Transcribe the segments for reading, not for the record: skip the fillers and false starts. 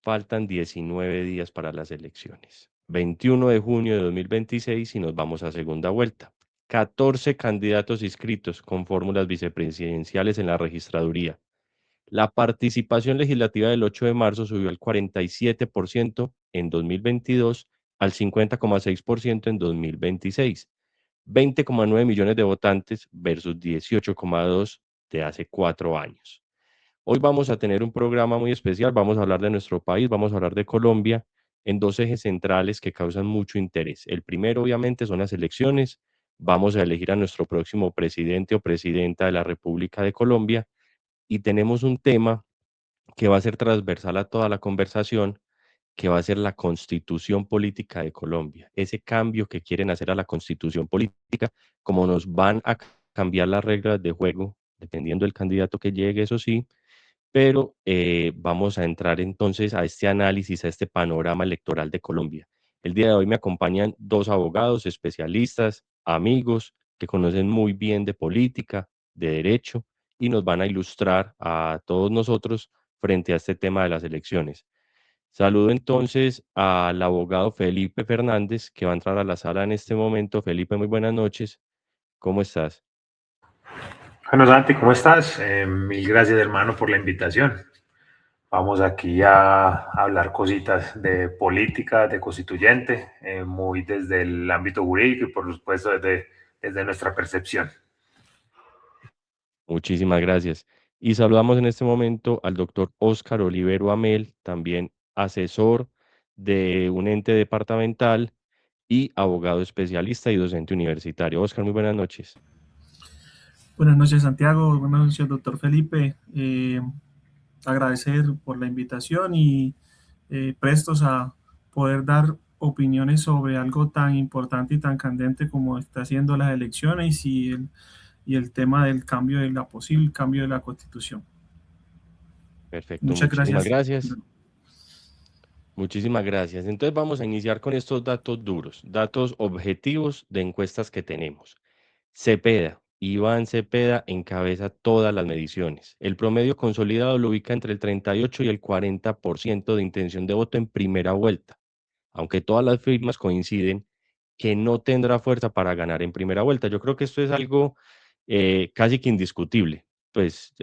faltan 19 días para las elecciones. 21 de junio de 2026 y nos vamos a segunda vuelta. 14 candidatos inscritos con fórmulas vicepresidenciales en la registraduría. La participación legislativa del 8 de marzo subió al 47% en 2022, al 50,6% en 2026. 20,9 millones de votantes versus 18,2 de hace 4 años. Hoy vamos a tener un programa muy especial, vamos a hablar de nuestro país, vamos a hablar de Colombia en dos ejes centrales que causan mucho interés. El primero, obviamente, son las elecciones. Vamos a elegir a nuestro próximo presidente o presidenta de la República de Colombia y tenemos un tema que va a ser transversal a toda la conversación, que va a ser la constitución política de Colombia. Ese cambio que quieren hacer a la constitución política, como nos van a cambiar las reglas de juego, dependiendo del candidato que llegue, eso sí, pero vamos a entrar entonces a este análisis, a este panorama electoral de Colombia. El día de hoy me acompañan dos abogados, especialistas, amigos, que conocen muy bien de política, de derecho, y nos van a ilustrar a todos nosotros frente a este tema de las elecciones. Saludo entonces al abogado Felipe Fernández, que va a entrar a la sala en este momento. Felipe, muy buenas noches. ¿Cómo estás? Bueno, Santi, ¿cómo estás? Mil gracias, hermano, por la invitación. Vamos aquí a hablar cositas de política, de constituyente, muy desde el ámbito jurídico y, por supuesto, desde nuestra percepción. Muchísimas gracias. Y saludamos en este momento al doctor Óscar Olivero Amel, también asesor de un ente departamental y abogado especialista y docente universitario. Óscar, muy buenas noches. Buenas noches, Santiago. Buenas noches, doctor Felipe. Agradecer por la invitación y prestos a poder dar opiniones sobre algo tan importante y tan candente como está haciendo las elecciones y el tema del cambio de la posible cambio de la Constitución. Perfecto, Muchas muchísimas gracias. gracias. Muchísimas gracias. Entonces vamos a iniciar con estos datos duros, datos objetivos de encuestas que tenemos. Cepeda, Iván Cepeda encabeza todas las mediciones. El promedio consolidado lo ubica entre el 38 y el 40% de intención de voto en primera vuelta, aunque todas las firmas coinciden que no tendrá fuerza para ganar en primera vuelta. Yo creo que esto es algo casi que indiscutible. Pues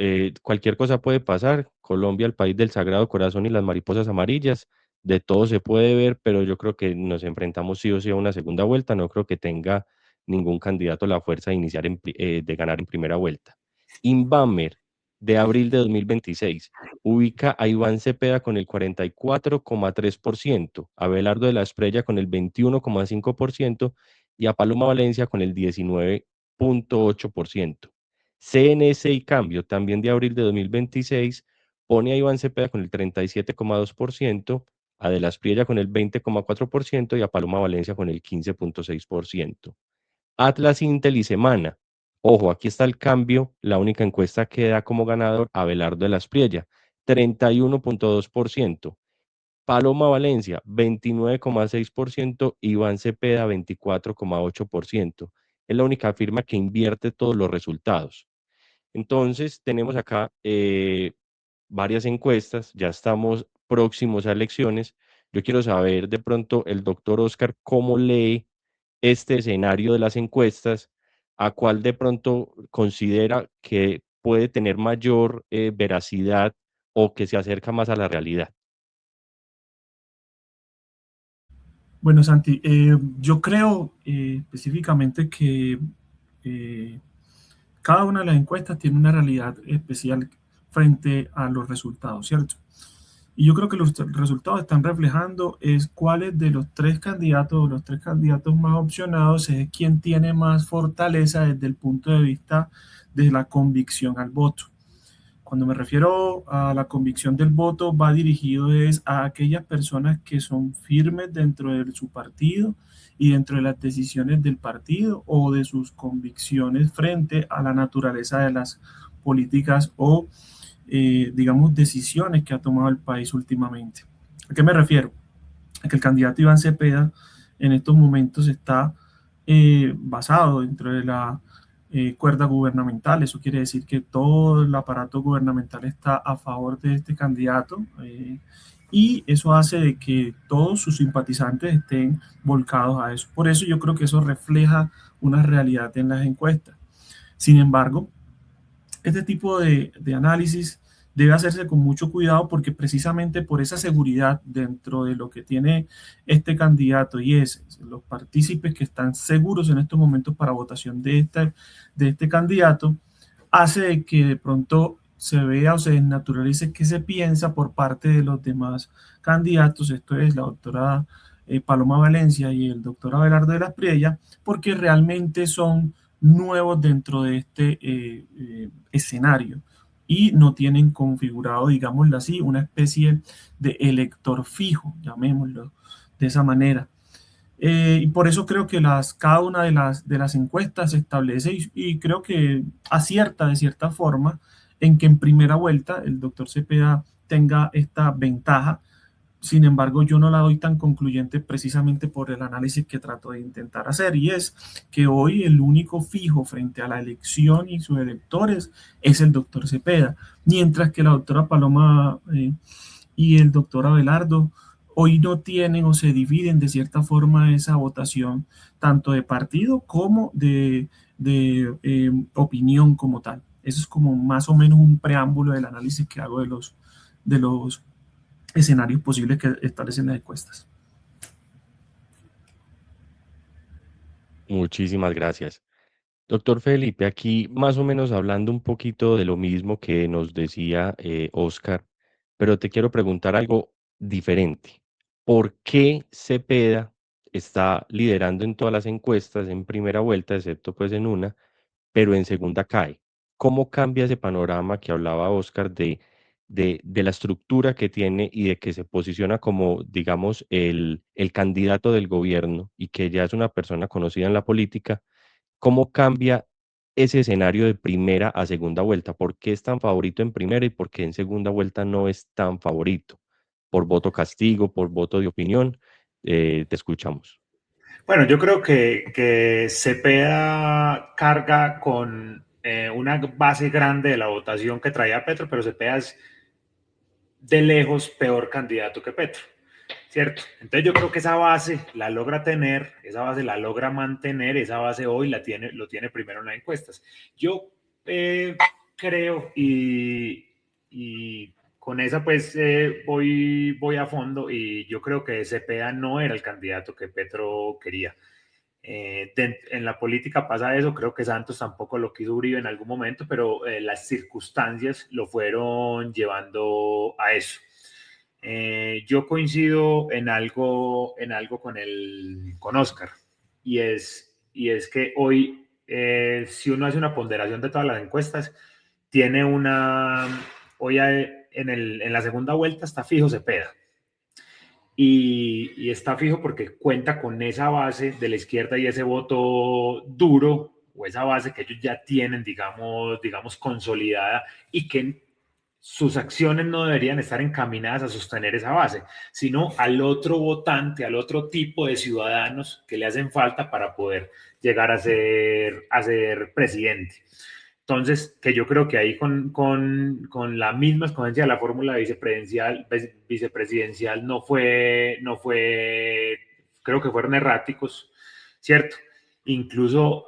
cualquier cosa puede pasar. Colombia, el país del Sagrado Corazón y las mariposas amarillas, de todo se puede ver, pero yo creo que nos enfrentamos sí o sí a una segunda vuelta. No creo que tenga ningún candidato la fuerza de iniciar de ganar en primera vuelta. Inbamer, de abril de 2026, ubica a Iván Cepeda con el 44,3%, a Abelardo de la Espriella con el 21,5% y a Paloma Valencia con el 19,8%. CNS y Cambio, también de abril de 2026, pone a Iván Cepeda con el 37,2%, a De la Espriella con el 20,4% y a Paloma Valencia con el 15,6%. Atlas, Intel y Semana. Ojo, aquí está el cambio. La única encuesta que da como ganador a Abelardo de la Espriella, 31,2%. Paloma Valencia, 29,6%. Iván Cepeda, 24,8%. Es la única firma que invierte todos los resultados. Entonces, tenemos acá varias encuestas. Ya estamos próximos a elecciones. Yo quiero saber de pronto el doctor Oscar cómo lee este escenario de las encuestas, a cuál de pronto considera que puede tener mayor veracidad o que se acerca más a la realidad. Bueno, Santi, yo creo específicamente que eh, cada una de las encuestas tiene una realidad especial frente a los resultados, ¿cierto? Y yo creo que los resultados están reflejando es cuáles de los tres candidatos más opcionados es quien tiene más fortaleza desde el punto de vista de la convicción al voto. Cuando me refiero a la convicción del voto, va dirigido es a aquellas personas que son firmes dentro de su partido y dentro de las decisiones del partido o de sus convicciones frente a la naturaleza de las políticas o, digamos, decisiones que ha tomado el país últimamente. ¿A qué me refiero? A que el candidato Iván Cepeda en estos momentos está basado dentro de la cuerda gubernamental. Eso quiere decir que todo el aparato gubernamental está a favor de este candidato y eso hace de que todos sus simpatizantes estén volcados a eso. Por eso yo creo que eso refleja una realidad en las encuestas. Sin embargo, este tipo de análisis debe hacerse con mucho cuidado porque precisamente por esa seguridad dentro de lo que tiene este candidato y es los partícipes que están seguros en estos momentos para votación de este candidato, hace que de pronto se vea o se desnaturalice qué se piensa por parte de los demás candidatos, esto es la doctora Paloma Valencia y el doctor Abelardo de las Priella, porque realmente son nuevos dentro de este escenario y no tienen configurado, digámoslo así, una especie de elector fijo, llamémoslo de esa manera. Y por eso creo que cada una de las encuestas se establece y creo que acierta de cierta forma en que en primera vuelta el doctor Cepeda tenga esta ventaja. Sin embargo, yo no la doy tan concluyente precisamente por el análisis que trato de intentar hacer, y es que hoy el único fijo frente a la elección y sus electores es el doctor Cepeda, mientras que la doctora Paloma y el doctor Abelardo hoy no tienen o se dividen de cierta forma esa votación, tanto de partido como de opinión como tal. Eso es como más o menos un preámbulo del análisis que hago de los escenarios posibles que establecen las encuestas. Muchísimas gracias. Doctor Felipe, aquí más o menos hablando un poquito de lo mismo que nos decía Oscar, pero te quiero preguntar algo diferente. ¿Por qué Cepeda está liderando en todas las encuestas en primera vuelta, excepto pues en una, pero en segunda cae? ¿Cómo cambia ese panorama que hablaba Oscar de la estructura que tiene y de que se posiciona como, digamos, el candidato del gobierno y que ya es una persona conocida en la política? ¿Cómo cambia ese escenario de primera a segunda vuelta? ¿Por qué es tan favorito en primera y por qué en segunda vuelta no es tan favorito? ¿Por voto castigo, por voto de opinión? Te escuchamos. Bueno, yo creo que Cepeda carga con una base grande de la votación que traía Petro, pero Cepeda es de lejos peor candidato que Petro, ¿cierto? Entonces yo creo que esa base la logra tener, esa base la logra mantener, esa base hoy lo tiene primero en las encuestas. Yo creo y con esa pues voy a fondo y yo creo que Cepeda no era el candidato que Petro quería. En la política pasa eso, creo que Santos tampoco lo quiso Uribe en algún momento, pero las circunstancias lo fueron llevando a eso. Yo coincido en algo con Oscar, y es que hoy, si uno hace una ponderación de todas las encuestas, tiene hoy en la segunda vuelta está fijo Cepeda. Y está fijo porque cuenta con esa base de la izquierda y ese voto duro, o esa base que ellos ya tienen, digamos consolidada, y que sus acciones no deberían estar encaminadas a sostener esa base, sino al otro votante, al otro tipo de ciudadanos que le hacen falta para poder llegar a ser presidente. Entonces, que yo creo que ahí con la misma escogencia de la fórmula vicepresidencial no fue, creo que fueron erráticos, ¿cierto? Incluso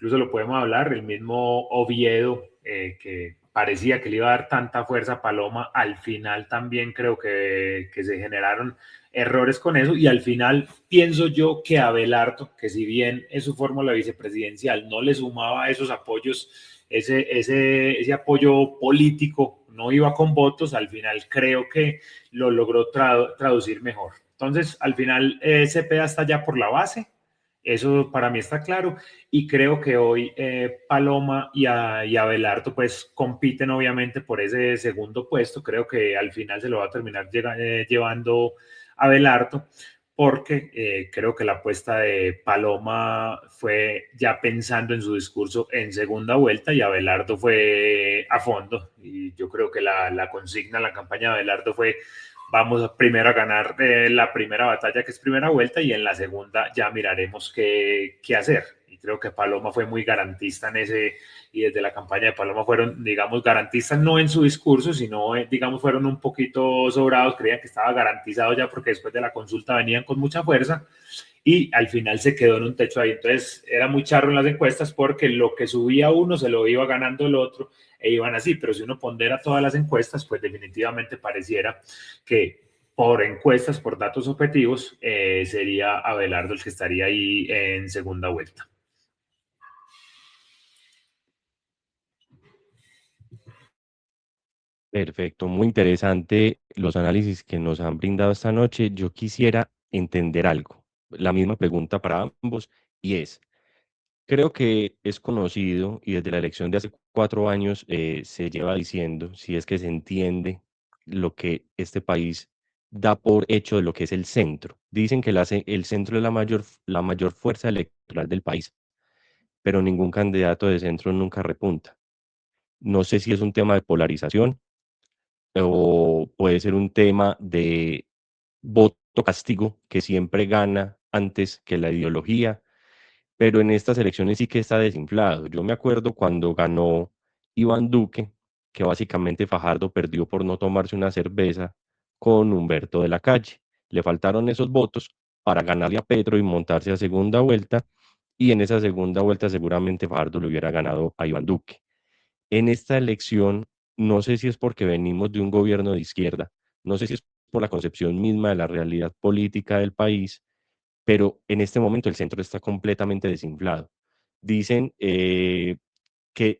lo podemos hablar, el mismo Oviedo, que parecía que le iba a dar tanta fuerza a Paloma, al final también creo que se generaron errores con eso, y al final pienso yo que Abelardo, que si bien es su fórmula vicepresidencial, no le sumaba esos apoyos, ese apoyo político, no iba con votos, al final creo que lo logró traducir mejor. Entonces, al final, Cepeda está ya por la base, eso para mí está claro, y creo que hoy Paloma y Abelardo pues compiten obviamente por ese segundo puesto. Creo que al final se lo va a terminar llevando Abelardo, porque creo que la apuesta de Paloma fue ya pensando en su discurso en segunda vuelta y Abelardo fue a fondo, y yo creo que la consigna, la campaña de Abelardo fue: vamos primero a ganar la primera batalla, que es primera vuelta, y en la segunda ya miraremos qué hacer. Y creo que Paloma fue muy garantista en ese, y desde la campaña de Paloma fueron, digamos, garantistas no en su discurso, sino, digamos, fueron un poquito sobrados, creían que estaba garantizado ya porque después de la consulta venían con mucha fuerza y al final se quedó en un techo ahí. Entonces era muy charro en las encuestas porque lo que subía uno se lo iba ganando el otro e iban así, pero si uno pondera todas las encuestas, pues definitivamente pareciera que por encuestas, por datos objetivos, sería Abelardo el que estaría ahí en segunda vuelta. Perfecto, muy interesante los análisis que nos han brindado esta noche. Yo quisiera entender algo, la misma pregunta para ambos, y es, creo que es conocido y desde la elección de hace 4 años se lleva diciendo, si es que se entiende lo que este país da por hecho de lo que es el centro. Dicen que el centro es la mayor fuerza electoral del país, pero ningún candidato de centro nunca repunta. No sé si es un tema de polarización o puede ser un tema de voto castigo que siempre gana antes que la ideología, pero en estas elecciones sí que está desinflado. Yo me acuerdo cuando ganó Iván Duque, que básicamente Fajardo perdió por no tomarse una cerveza con Humberto de la Calle. Le faltaron esos votos para ganarle a Petro y montarse a segunda vuelta, y en esa segunda vuelta seguramente Fajardo le hubiera ganado a Iván Duque. En esta elección, no sé si es porque venimos de un gobierno de izquierda, no sé si es por la concepción misma de la realidad política del país, pero en este momento el centro está completamente desinflado. Dicen que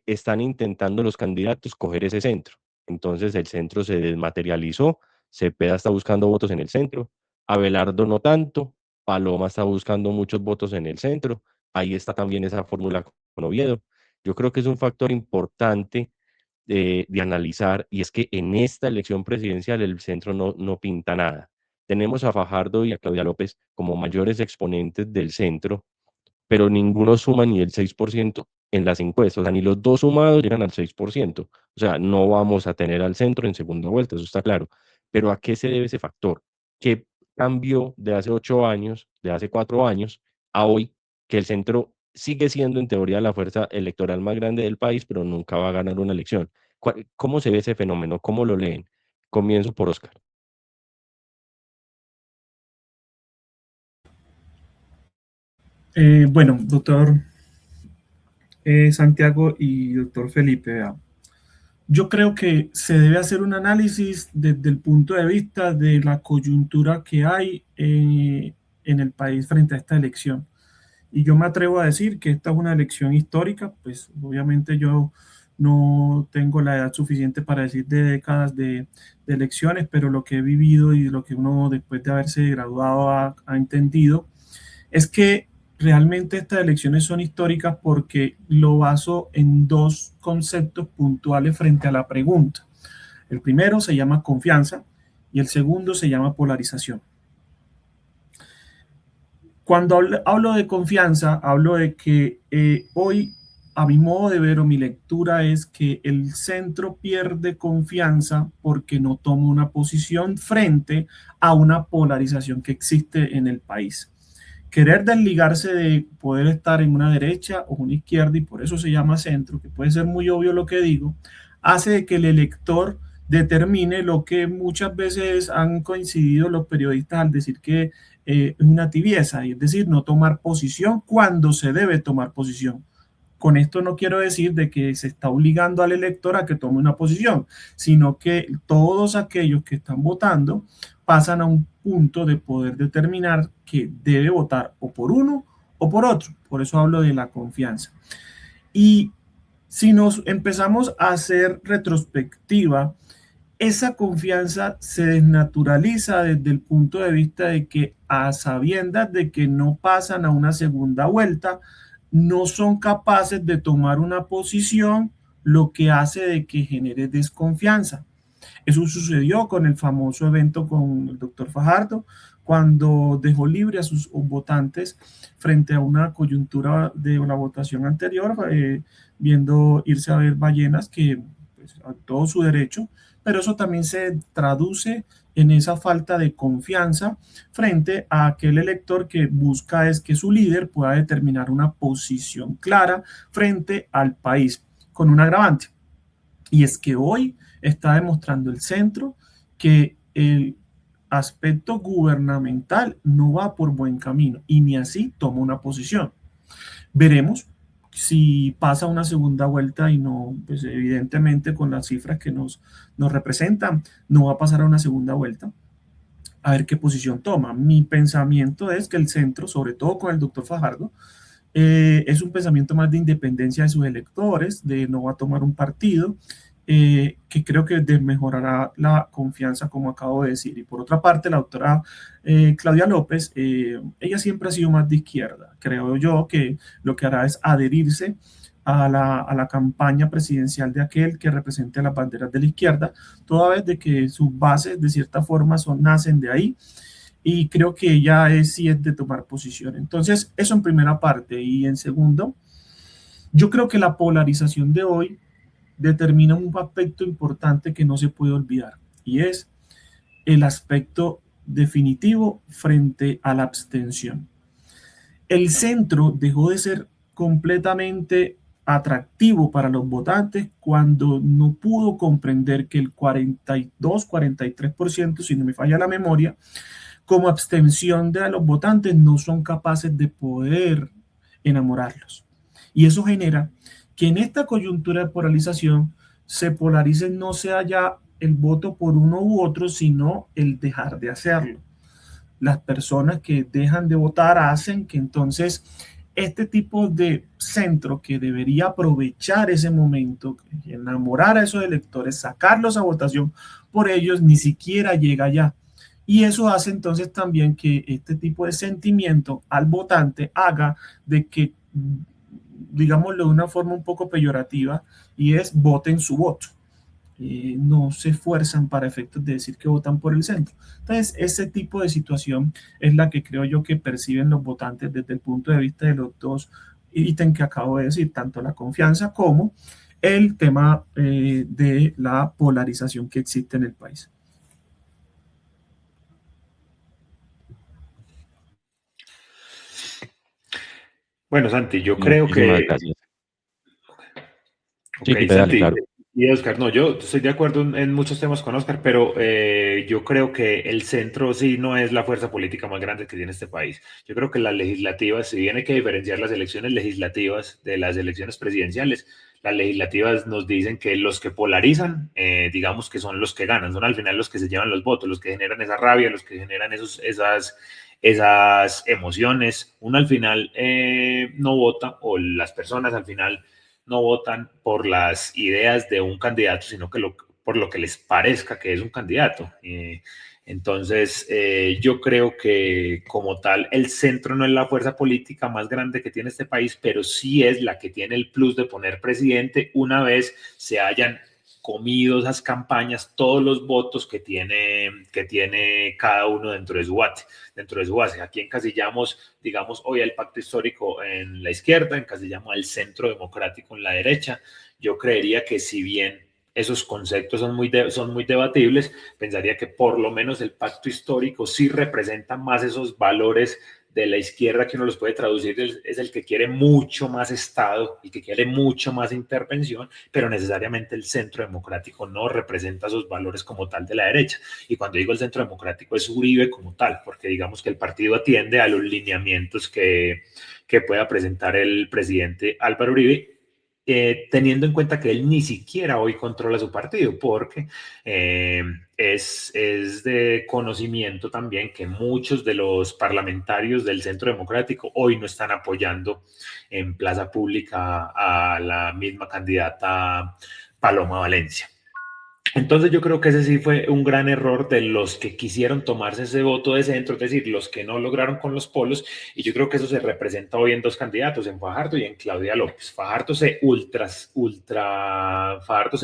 están intentando los candidatos coger ese centro. Entonces el centro se desmaterializó, Cepeda está buscando votos en el centro, Abelardo no tanto, Paloma está buscando muchos votos en el centro, ahí está también esa fórmula con Oviedo. Yo creo que es un factor importante de analizar, y es que en esta elección presidencial el centro no pinta nada. Tenemos a Fajardo y a Claudia López como mayores exponentes del centro, pero ninguno suma ni el 6% en las encuestas, o sea, ni los dos sumados llegan al 6%. O sea, no vamos a tener al centro en segunda vuelta, eso está claro. Pero ¿a qué se debe ese factor? ¿Qué cambió de hace 8 años, de hace 4 años a hoy, que el centro sigue siendo en teoría la fuerza electoral más grande del país, pero nunca va a ganar una elección? ¿Cómo se ve ese fenómeno? ¿Cómo lo leen? Comienzo por Oscar. Bueno, doctor Santiago y doctor Felipe, vea, yo creo que se debe hacer un análisis desde el punto de vista de la coyuntura que hay en el país frente a esta elección. Y yo me atrevo a decir que esta es una elección histórica, pues obviamente yo no tengo la edad suficiente para decir de décadas de elecciones, pero lo que he vivido y lo que uno después de haberse graduado ha entendido es que realmente estas elecciones son históricas porque lo baso en dos conceptos puntuales frente a la pregunta. El primero se llama confianza y el segundo se llama polarización. Cuando hablo de confianza, hablo de que hoy, a mi modo de ver o mi lectura, es que el centro pierde confianza porque no toma una posición frente a una polarización que existe en el país. Querer desligarse de poder estar en una derecha o una izquierda, y por eso se llama centro, que puede ser muy obvio lo que digo, hace que el elector determine lo que muchas veces han coincidido los periodistas al decir que es una tibieza, es decir, no tomar posición cuando se debe tomar posición. Con esto no quiero decir de que se está obligando al elector a que tome una posición, sino que todos aquellos que están votando pasan a un punto de poder determinar que debe votar o por uno o por otro. Por eso hablo de la confianza. Y si nos empezamos a hacer retrospectiva, esa confianza se desnaturaliza desde el punto de vista de que a sabiendas de que no pasan a una segunda vuelta, no son capaces de tomar una posición, lo que hace de que genere desconfianza. Eso sucedió con el famoso evento con el doctor Fajardo, cuando dejó libre a sus votantes frente a una coyuntura de la votación anterior, viendo irse a ver ballenas, que pues, a todo su derecho, pero eso también se traduce en esa falta de confianza frente a aquel elector que busca es que su líder pueda determinar una posición clara frente al país, con un agravante. Y es que hoy está demostrando el centro que el aspecto gubernamental no va por buen camino y ni así toma una posición. Veremos si pasa una segunda vuelta y no, pues evidentemente con las cifras que nos representan, no va a pasar a una segunda vuelta. A ver qué posición toma. Mi pensamiento es que el centro, sobre todo con el doctor Fajardo, es un pensamiento más de independencia de sus electores, de no va a tomar un partido, que creo que desmejorará la confianza, como acabo de decir. Y por otra parte, la doctora Claudia López, ella siempre ha sido más de izquierda. Creo yo que lo que hará es adherirse a la campaña presidencial de aquel que represente las banderas de la izquierda, toda vez de que sus bases de cierta forma nacen de ahí, y creo que ella sí es de tomar posición. Entonces, eso en primera parte. Y en segundo, yo creo que la polarización de hoy determina un aspecto importante que no se puede olvidar, y es el aspecto definitivo frente a la abstención. El centro dejó de ser completamente atractivo para los votantes cuando no pudo comprender que el 42-43%, si no me falla la memoria, como abstención de los votantes no son capaces de poder enamorarlos. Y eso genera que en esta coyuntura de polarización se polarice, no sea ya el voto por uno u otro, sino el dejar de hacerlo. Las personas que dejan de votar hacen que entonces este tipo de centro que debería aprovechar ese momento, enamorar a esos electores, sacarlos a votación por ellos, ni siquiera llega allá. Y eso hace entonces también que este tipo de sentimiento al votante haga de que, digámoslo de una forma un poco peyorativa, y es voten su voto. No se esfuerzan para efectos de decir que votan por el centro. Entonces, ese tipo de situación es la que creo yo que perciben los votantes desde el punto de vista de los dos ítems que acabo de decir, tanto la confianza como el tema de la polarización que existe en el país. Bueno, Santi, yo creo que... Gracias. Ok, Sí, Santi, dale, claro. y Oscar, no, yo estoy de acuerdo en muchos temas con Oscar, pero yo creo que el centro sí no es la fuerza política más grande que tiene este país. Yo creo que las legislativas, si bien hay que diferenciar las elecciones legislativas de las elecciones presidenciales, las legislativas nos dicen que los que polarizan, digamos que son los que ganan, son al final los que se llevan los votos, los que generan esa rabia, los que generan esas emociones. Uno al final no vota, o las personas al final no votan por las ideas de un candidato, sino que por lo que les parezca que es un candidato. Entonces, yo creo que como tal, el centro no es la fuerza política más grande que tiene este país, pero sí es la que tiene el plus de poner presidente una vez se hayan comido esas campañas, todos los votos que tiene cada uno dentro de su base. Aquí encasillamos, digamos, hoy el pacto histórico en la izquierda, encasillamos al centro democrático en la derecha. Yo creería que si bien esos conceptos son muy debatibles, pensaría que por lo menos el pacto histórico sí representa más esos valores de la izquierda, que uno los puede traducir, es el que quiere mucho más Estado y que quiere mucho más intervención, pero necesariamente el centro democrático no representa esos valores como tal de la derecha. Y cuando digo el centro democrático es Uribe como tal, porque digamos que el partido atiende a los lineamientos que pueda presentar el presidente Álvaro Uribe, teniendo en cuenta que él ni siquiera hoy controla su partido, porque es de conocimiento también que muchos de los parlamentarios del Centro Democrático hoy no están apoyando en plaza pública a la misma candidata Paloma Valencia. Entonces yo creo que ese sí fue un gran error de los que quisieron tomarse ese voto de centro, es decir, los que no lograron con los polos, y yo creo que eso se representa hoy en dos candidatos, en Fajardo y en Claudia López. Fajardo se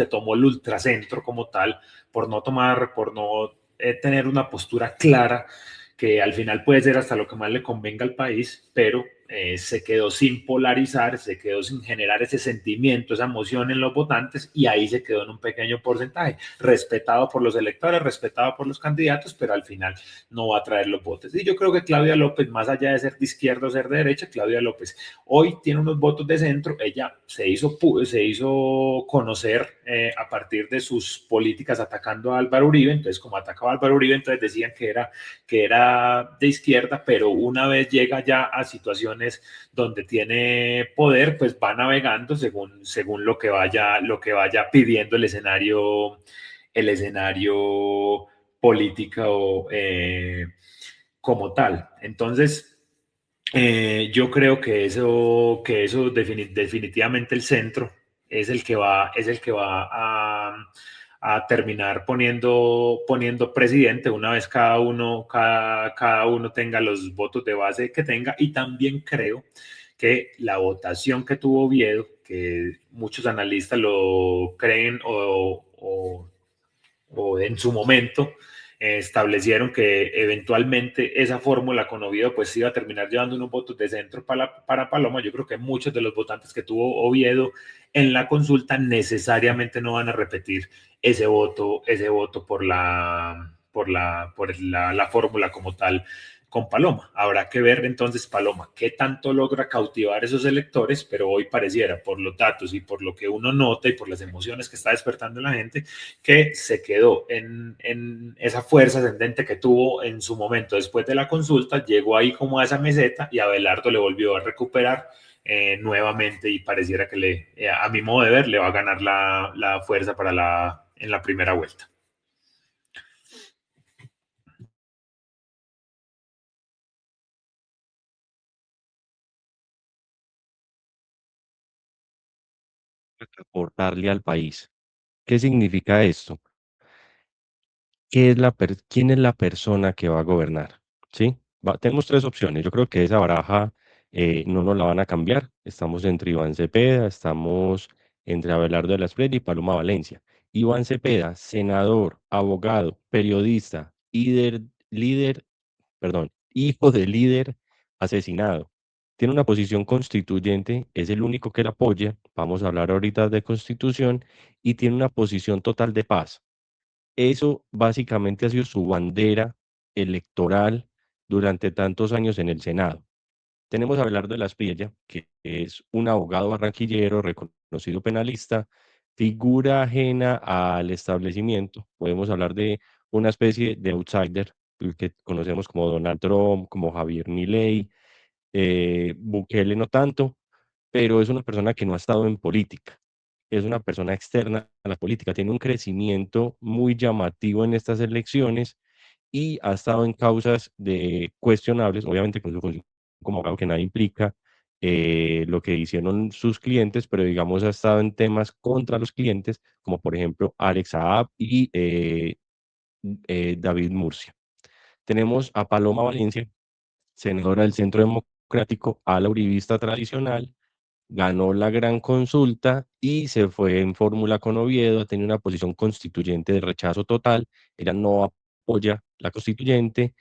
tomó el ultracentro como tal, por no tener una postura clara, que al final puede ser hasta lo que más le convenga al país, pero se quedó sin polarizar, se quedó sin generar ese sentimiento, esa emoción en los votantes, y ahí se quedó en un pequeño porcentaje, respetado por los electores, respetado por los candidatos, pero al final no va a traer los votos. Y yo creo que Claudia López, más allá de ser de izquierda o ser de derecha, Claudia López hoy tiene unos votos de centro. Ella se hizo conocer a partir de sus políticas atacando a Álvaro Uribe. Entonces, como atacaba a Álvaro Uribe, entonces decían que era de izquierda, pero una vez llega ya a situaciones donde tiene poder, pues va navegando según lo que vaya pidiendo el escenario político como tal. Entonces, yo creo que eso definitivamente el centro es el que va a terminar poniendo presidente una vez cada uno tenga los votos de base que tenga. Y también creo que la votación que tuvo Oviedo, que muchos analistas lo creen o en su momento establecieron que eventualmente esa fórmula con Oviedo pues iba a terminar llevando unos votos de centro para Paloma. Yo creo que muchos de los votantes que tuvo Oviedo en la consulta necesariamente no van a repetir ese voto por la fórmula como tal con Paloma. Habrá que ver entonces Paloma qué tanto logra cautivar esos electores, pero hoy pareciera, por los datos y por lo que uno nota y por las emociones que está despertando en la gente, que se quedó en esa fuerza ascendente que tuvo en su momento después de la consulta, llegó ahí como a esa meseta y Abelardo le volvió a recuperar nuevamente, y pareciera que a mi modo de ver, le va a ganar la fuerza en la primera vuelta. Aportarle al país. ¿Qué significa esto? ¿Quién es la persona que va a gobernar? ¿Sí? Tenemos tres opciones. Yo creo que esa baraja no nos la van a cambiar. Estamos entre Iván Cepeda, estamos entre Abelardo de la Espriella y Paloma Valencia. Iván Cepeda, senador, abogado, periodista, hijo de líder asesinado. Tiene una posición constituyente, es el único que la apoya. Vamos a hablar ahorita de constitución, y tiene una posición total de paz. Eso básicamente ha sido su bandera electoral durante tantos años en el Senado. Tenemos a Abelardo de la Espriella, que es un abogado barranquillero, reconocido penalista, figura ajena al establecimiento. Podemos hablar de una especie de outsider, que conocemos como Donald Trump, como Javier Milei, Bukele no tanto, pero es una persona que no ha estado en política, es una persona externa a la política, tiene un crecimiento muy llamativo en estas elecciones y ha estado en causas cuestionables, obviamente con su función como abogado, que nada implica lo que hicieron sus clientes, pero digamos ha estado en temas contra los clientes, como por ejemplo Alex Saab y David Murcia. Tenemos a Paloma Valencia, senadora del Centro Democrático, a la uribista tradicional, ganó la gran consulta y se fue en fórmula con Oviedo, tenía una posición constituyente de rechazo total. Ella no apoya la constituyente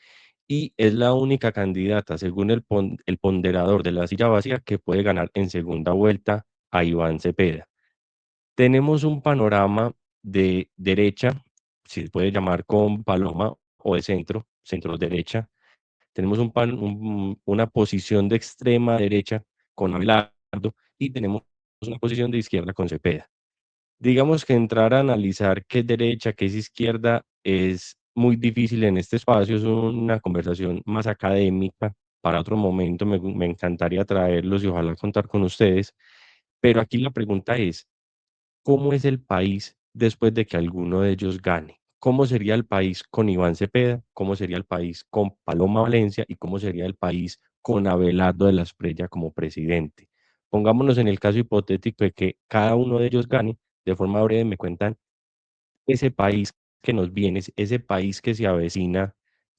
y es la única candidata, según el ponderador de la silla vacía, que puede ganar en segunda vuelta a Iván Cepeda. Tenemos un panorama de derecha, si se puede llamar con Paloma, o de centro derecha. Tenemos una posición de extrema derecha con Abelardo, y tenemos una posición de izquierda con Cepeda. Digamos que entrar a analizar qué es derecha, qué es izquierda, es muy difícil en este espacio. Es una conversación más académica. Para otro momento me encantaría traerlos y ojalá contar con ustedes. Pero aquí la pregunta es, ¿cómo es el país después de que alguno de ellos gane? ¿Cómo sería el país con Iván Cepeda? ¿Cómo sería el país con Paloma Valencia? ¿Y cómo sería el país con Abelardo de la Espriella como presidente? Pongámonos en el caso hipotético de que cada uno de ellos gane. De forma breve me cuentan ese país que nos viene, ese país que se avecina,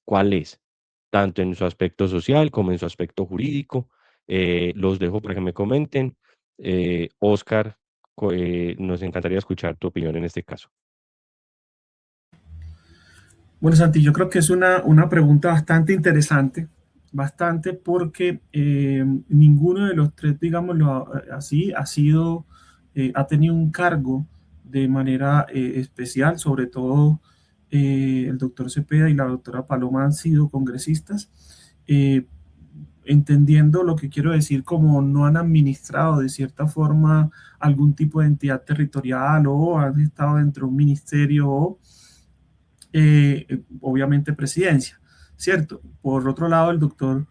¿cuál es? Tanto en su aspecto social como en su aspecto jurídico. Los dejo para que me comenten. Oscar, nos encantaría escuchar tu opinión en este caso. Bueno, Santi, yo creo que es una pregunta bastante interesante. bastante porque ninguno de los tres, digámoslo así, ha tenido un cargo de manera especial. Sobre todo el doctor Cepeda y la doctora Paloma han sido congresistas, entendiendo lo que quiero decir como no han administrado de cierta forma algún tipo de entidad territorial o han estado dentro de un ministerio o obviamente presidencia, ¿cierto? Por otro lado, el doctor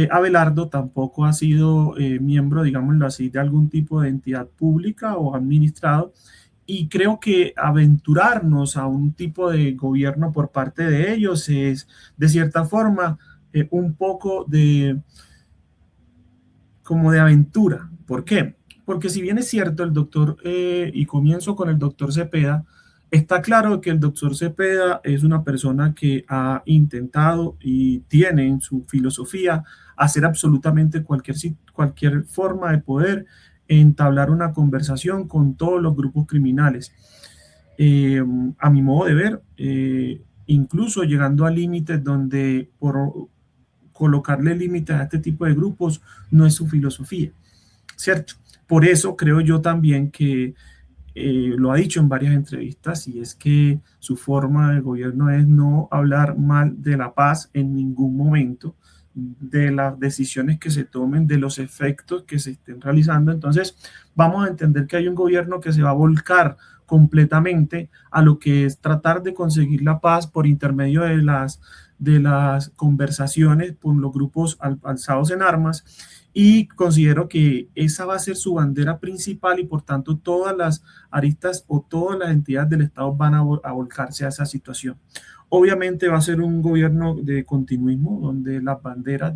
Abelardo tampoco ha sido miembro, digámoslo así, de algún tipo de entidad pública o administrado, y creo que aventurarnos a un tipo de gobierno por parte de ellos es, de cierta forma, un poco como de aventura. ¿Por qué? Porque si bien es cierto el doctor, y comienzo con el doctor Cepeda, está claro que el doctor Cepeda es una persona que ha intentado y tiene en su filosofía hacer absolutamente cualquier forma de poder entablar una conversación con todos los grupos criminales. A mi modo de ver, incluso llegando a límites donde por colocarle límites a este tipo de grupos no es su filosofía, ¿cierto? Por eso creo yo también que lo ha dicho en varias entrevistas, y es que su forma de gobierno es no hablar mal de la paz en ningún momento, de las decisiones que se tomen, de los efectos que se estén realizando. Entonces vamos a entender que hay un gobierno que se va a volcar completamente a lo que es tratar de conseguir la paz por intermedio de las conversaciones con los grupos alzados en armas, y considero que esa va a ser su bandera principal, y por tanto todas las aristas o todas las entidades del Estado van a volcarse a esa situación. Obviamente va a ser un gobierno de continuismo, donde las banderas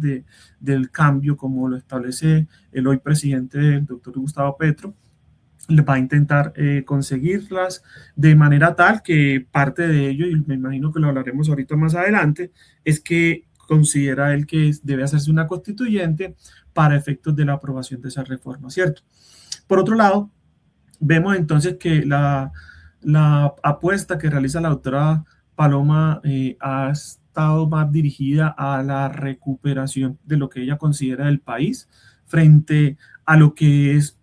del cambio, como lo establece el hoy presidente, el doctor Gustavo Petro, va a intentar conseguirlas de manera tal que parte de ello, y me imagino que lo hablaremos ahorita más adelante, es que considera él que debe hacerse una constituyente para efectos de la aprobación de esa reforma, ¿cierto? Por otro lado, vemos entonces que la apuesta que realiza la doctora Paloma ha estado más dirigida a la recuperación de lo que ella considera del país frente a lo que es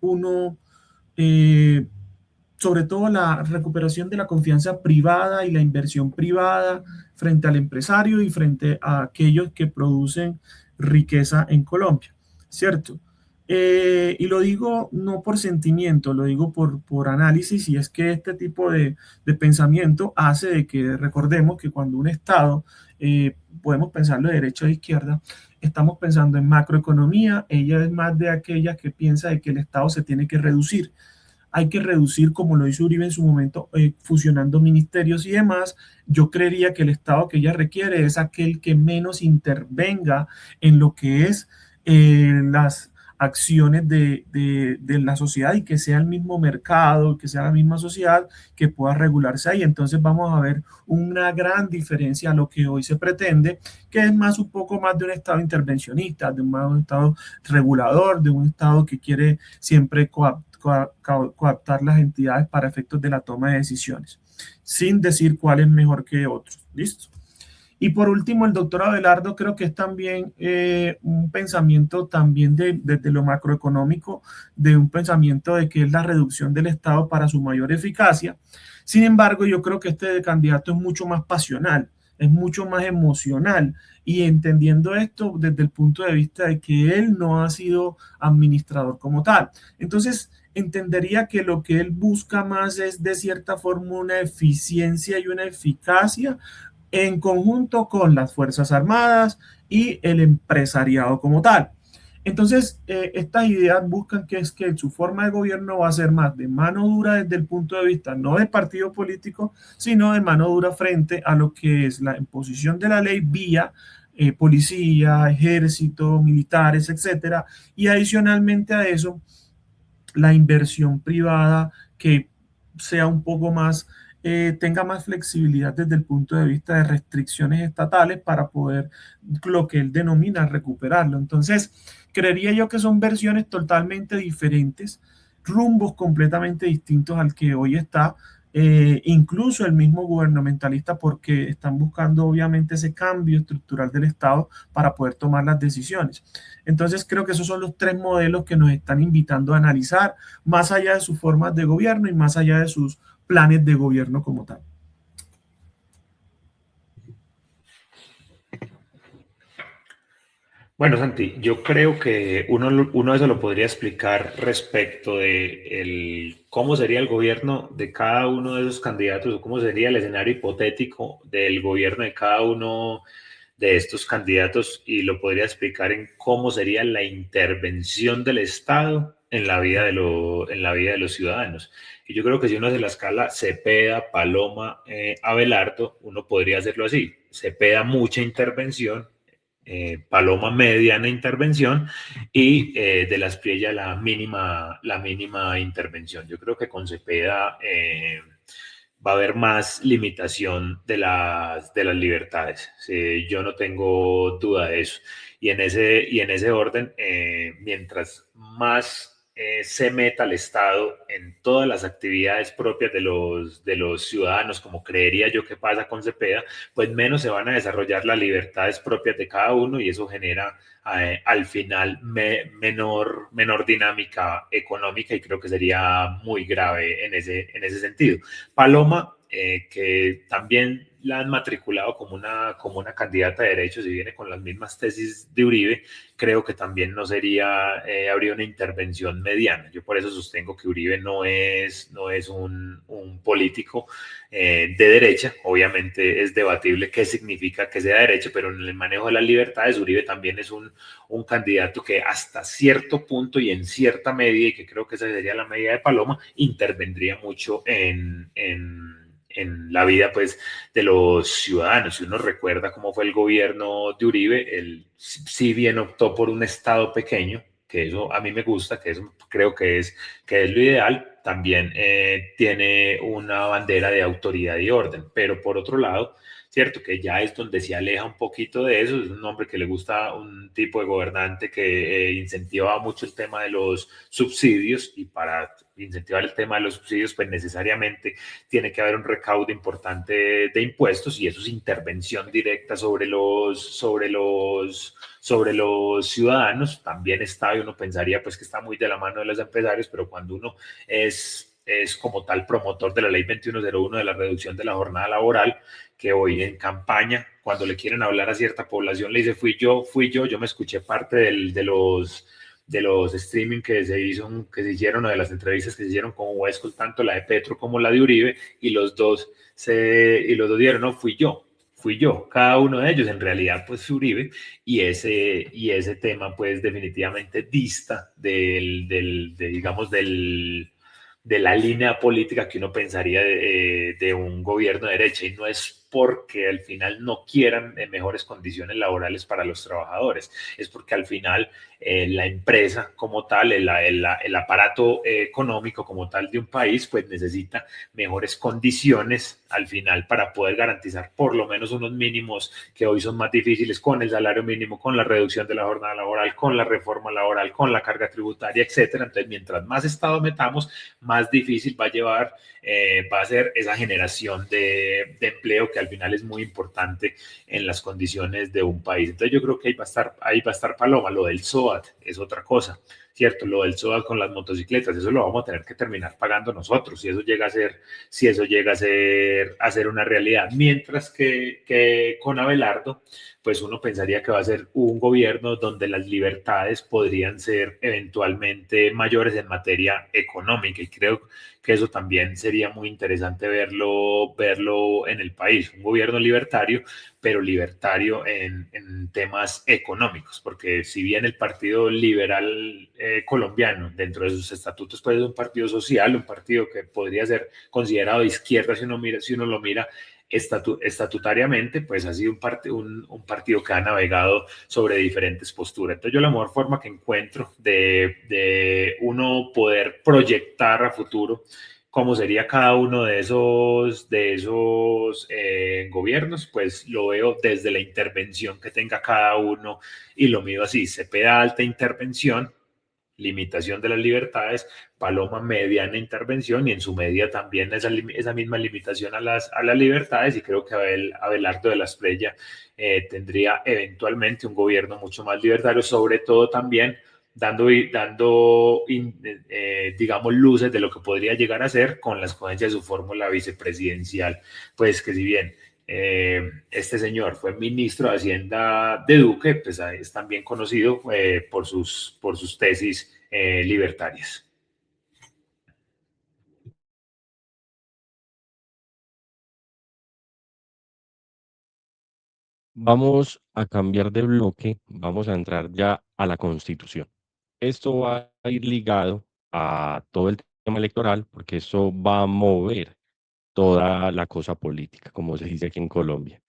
sobre todo la recuperación de la confianza privada y la inversión privada frente al empresario y frente a aquellos que producen riqueza en Colombia, ¿cierto? Y lo digo no por sentimiento, lo digo por análisis, y es que este tipo de pensamiento hace de que recordemos que cuando un Estado, podemos pensarlo de derecha o de izquierda, estamos pensando en macroeconomía. Ella es más de aquellas que piensa de que el Estado se tiene que reducir. Hay que reducir, como lo hizo Uribe en su momento, fusionando ministerios y demás. Yo creería que el Estado que ella requiere es aquel que menos intervenga en lo que es las acciones de la sociedad, y que sea el mismo mercado, que sea la misma sociedad que pueda regularse ahí. Entonces vamos a ver una gran diferencia a lo que hoy se pretende, que es más un poco más de un Estado intervencionista, de un Estado regulador, de un Estado que quiere siempre coaptar las entidades para efectos de la toma de decisiones, sin decir cuál es mejor que otros. ¿Listo? Y por último, el doctor Abelardo creo que es también un pensamiento también desde lo macroeconómico, de un pensamiento de que es la reducción del Estado para su mayor eficacia. Sin embargo, yo creo que este candidato es mucho más pasional, es mucho más emocional, y entendiendo esto desde el punto de vista de que él no ha sido administrador como tal. Entonces, entendería que lo que él busca más es de cierta forma una eficiencia y una eficacia en conjunto con las Fuerzas Armadas y el empresariado como tal. Entonces, estas ideas buscan que es que su forma de gobierno va a ser más de mano dura desde el punto de vista no de partido político, sino de mano dura frente a lo que es la imposición de la ley vía policía, ejército, militares, etcétera, y adicionalmente a eso, la inversión privada que sea un poco más, tenga más flexibilidad desde el punto de vista de restricciones estatales para poder, lo que él denomina, recuperarlo. Entonces, creería yo que son versiones totalmente diferentes, rumbos completamente distintos al que hoy está incluso el mismo gubernamentalista, porque están buscando obviamente ese cambio estructural del Estado para poder tomar las decisiones. Entonces creo que esos son los tres modelos que nos están invitando a analizar, más allá de sus formas de gobierno y más allá de sus planes de gobierno como tal. Bueno, Santi, yo creo que uno eso lo podría explicar respecto de cómo sería el gobierno de cada uno de esos candidatos o cómo sería el escenario hipotético del gobierno de cada uno de estos candidatos y lo podría explicar en cómo sería la intervención del Estado en la vida en la vida de los ciudadanos. Y yo creo que si uno hace la escala Cepeda, Paloma, Abelardo, uno podría hacerlo así. Cepeda, mucha intervención. Paloma, mediana intervención, y de las Priella la mínima intervención. Yo creo que con Cepeda va a haber más limitación de las libertades. Yo no tengo duda de eso. Y en ese orden, mientras más se meta el Estado en todas las actividades propias de los ciudadanos, como creería yo que pasa con Cepeda, pues menos se van a desarrollar las libertades propias de cada uno y eso genera al final menor dinámica económica y creo que sería muy grave en ese sentido. Paloma, que también la han matriculado como una candidata de derechos y viene con las mismas tesis de Uribe, creo que también no sería, habría una intervención mediana. Yo por eso sostengo que Uribe no es un político de derecha. Obviamente es debatible qué significa que sea derecha, pero en el manejo de las libertades Uribe también es un candidato que hasta cierto punto y en cierta medida, y que creo que esa sería la medida de Paloma, intervendría mucho en la vida pues de los ciudadanos. Si uno recuerda cómo fue el gobierno de Uribe, él si bien optó por un estado pequeño, que eso a mí me gusta, que eso creo que es lo ideal, también tiene una bandera de autoridad y orden, pero por otro lado, cierto que ya es donde se aleja un poquito de eso, es un hombre que le gusta un tipo de gobernante que incentiva mucho el tema de los subsidios y para incentivar el tema de los subsidios, pues necesariamente tiene que haber un recaudo importante de impuestos y eso es intervención directa sobre los ciudadanos. También está, y uno pensaría pues que está muy de la mano de los empresarios, pero cuando uno es como tal promotor de la ley 2101 de la reducción de la jornada laboral, que hoy en campaña, cuando le quieren hablar a cierta población, le dice fui yo, yo me escuché parte de los streaming que se hicieron o de las entrevistas que se hicieron con Huescol, tanto la de Petro como la de Uribe, y los dos dieron, no, fui yo, cada uno de ellos en realidad pues fue Uribe, y ese tema pues definitivamente dista digamos de la línea política que uno pensaría de un gobierno de derecha, y no es porque al final no quieran mejores condiciones laborales para los trabajadores, es porque al final la empresa como tal, el aparato económico como tal de un país, pues necesita mejores condiciones al final para poder garantizar por lo menos unos mínimos que hoy son más difíciles con el salario mínimo, con la reducción de la jornada laboral, con la reforma laboral, con la carga tributaria, etcétera. Entonces, mientras más Estado metamos, más difícil va a ser esa generación de empleo que al final es muy importante en las condiciones de un país. Entonces yo creo que ahí va a estar Paloma. Lo del SOAT es otra cosa, ¿cierto? Lo del SOAT con las motocicletas, eso lo vamos a tener que terminar pagando nosotros, si eso llega a ser una realidad. Mientras que con Abelardo, pues uno pensaría que va a ser un gobierno donde las libertades podrían ser eventualmente mayores en materia económica, y creo que eso también sería muy interesante verlo en el país. Un gobierno libertario, pero libertario en temas económicos, porque si bien el Partido Liberal colombiano, dentro de sus estatutos, pues es un partido social, un partido que podría ser considerado de izquierda si uno lo mira estatutariamente, pues ha sido un partido que ha navegado sobre diferentes posturas. Entonces yo la mejor forma que encuentro de uno poder proyectar a futuro cómo sería cada uno de esos gobiernos, pues lo veo desde la intervención que tenga cada uno y lo mido así: Cepeda, alta intervención; limitación de las libertades, Paloma mediana intervención y en su medida también esa misma limitación a las libertades, y creo que Abelardo de la Espriella tendría eventualmente un gobierno mucho más libertario, sobre todo también dando digamos, luces de lo que podría llegar a ser con la escogencia de su fórmula vicepresidencial, pues que si bien este señor fue ministro de Hacienda de Duque, pues es también conocido por sus tesis libertarias. Vamos a cambiar de bloque, vamos a entrar ya a la Constitución. Esto va a ir ligado a todo el tema electoral porque eso va a mover toda la cosa política, como se dice aquí en Colombia.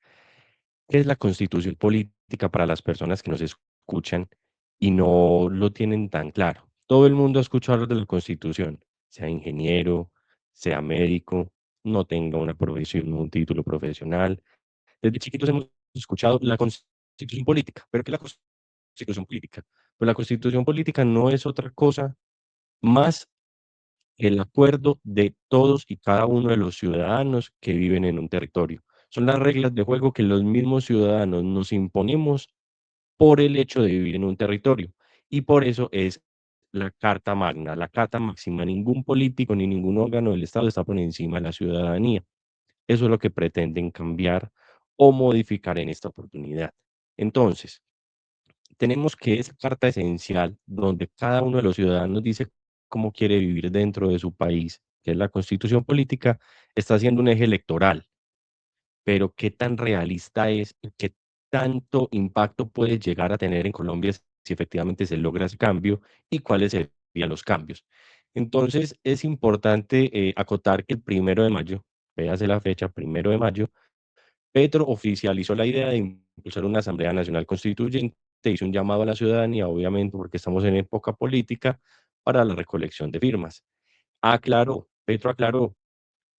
¿Qué es la Constitución política para las personas que nos escuchan y no lo tienen tan claro? Todo el mundo ha escuchado hablar de la Constitución, sea ingeniero, sea médico, no tenga una profesión, un título profesional. Desde chiquitos hemos escuchado la Constitución política, pero ¿qué es la Constitución política? Pues la Constitución política no es otra cosa más que el acuerdo de todos y cada uno de los ciudadanos que viven en un territorio. Son las reglas de juego que los mismos ciudadanos nos imponemos por el hecho de vivir en un territorio. Y por eso es la Carta Magna, la Carta Máxima. Ningún político ni ningún órgano del Estado está por encima de la ciudadanía. Eso es lo que pretenden cambiar o modificar en esta oportunidad. Entonces, tenemos que esa carta esencial donde cada uno de los ciudadanos dice cómo quiere vivir dentro de su país, que es la Constitución política, está siendo un eje electoral, pero qué tan realista es, qué tanto impacto puede llegar a tener en Colombia si efectivamente se logra ese cambio y cuáles serían los cambios. Entonces, es importante acotar que el 1 de mayo, véase la fecha, 1 de mayo, Petro oficializó la idea de impulsar una Asamblea Nacional Constituyente, hizo un llamado a la ciudadanía, obviamente porque estamos en época política, para la recolección de firmas. Petro aclaró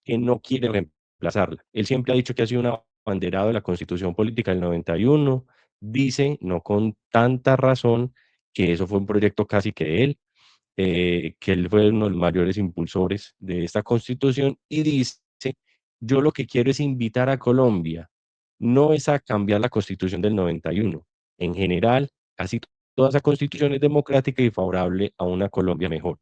que no quiere reemplazarla. Él siempre ha dicho que ha sido un abanderado de la Constitución Política del 91, dice, no con tanta razón, que eso fue un proyecto casi que de él, que él fue uno de los mayores impulsores de esta Constitución y dice, yo lo que quiero es invitar a Colombia, no es a cambiar la Constitución del 91. En general, casi toda esa Constitución es democrática y favorable a una Colombia mejor.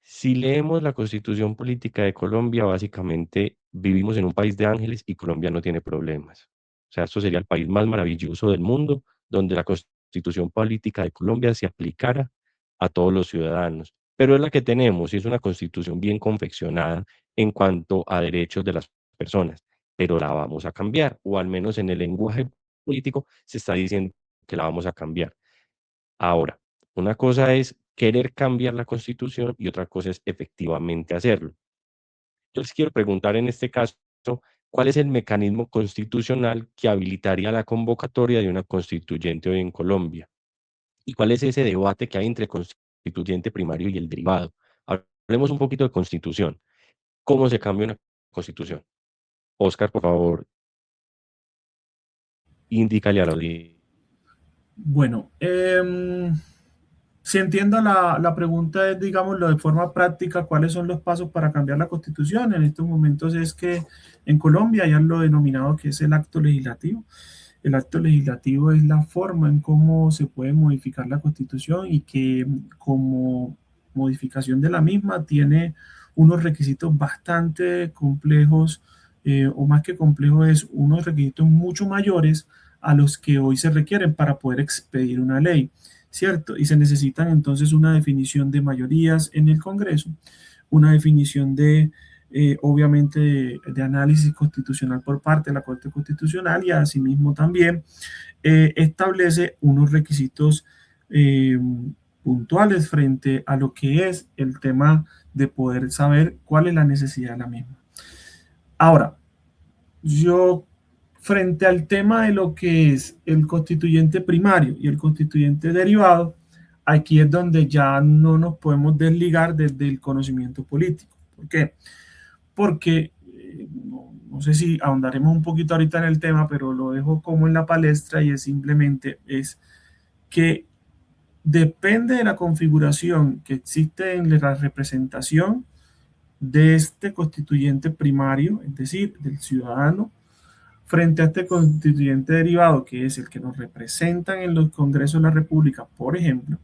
Si leemos la Constitución política de Colombia, básicamente vivimos en un país de ángeles y Colombia no tiene problemas. O sea, esto sería el país más maravilloso del mundo, donde la Constitución política de Colombia se aplicara a todos los ciudadanos. Pero es la que tenemos y es una Constitución bien confeccionada en cuanto a derechos de las personas, pero la vamos a cambiar, o al menos en el lenguaje político se está diciendo que la vamos a cambiar. Ahora, una cosa es querer cambiar la Constitución y otra cosa es efectivamente hacerlo. Yo les quiero preguntar en este caso, ¿cuál es el mecanismo constitucional que habilitaría la convocatoria de una constituyente hoy en Colombia? ¿Y cuál es ese debate que hay entre el constituyente primario y el derivado? Hablemos un poquito de constitución. ¿Cómo se cambia una constitución? Oscar, por favor, indícale a la audiencia. Bueno, si entiendo la pregunta es, digámoslo, de forma práctica, ¿cuáles son los pasos para cambiar la Constitución? En estos momentos es que en Colombia hay lo denominado que es el acto legislativo. El acto legislativo es la forma en cómo se puede modificar la Constitución y que como modificación de la misma tiene unos requisitos bastante complejos, o más que complejos, es unos requisitos mucho mayores a los que hoy se requieren para poder expedir una ley, ¿cierto? Y se necesitan entonces una definición de mayorías en el Congreso, una definición obviamente, de análisis constitucional por parte de la Corte Constitucional y asimismo también establece unos requisitos eh, puntuales frente a lo que es el tema de poder saber cuál es la necesidad de la misma. Ahora, yo frente al tema de lo que es el constituyente primario y el constituyente derivado, aquí es donde ya no nos podemos desligar desde el conocimiento político. ¿Por qué? Porque no sé si ahondaremos un poquito ahorita en el tema, pero lo dejo como en la palestra y es simplemente es que depende de la configuración que existe en la representación de este constituyente primario, es decir, del ciudadano, frente a este constituyente derivado, que es el que nos representan en los congresos de la República, por ejemplo,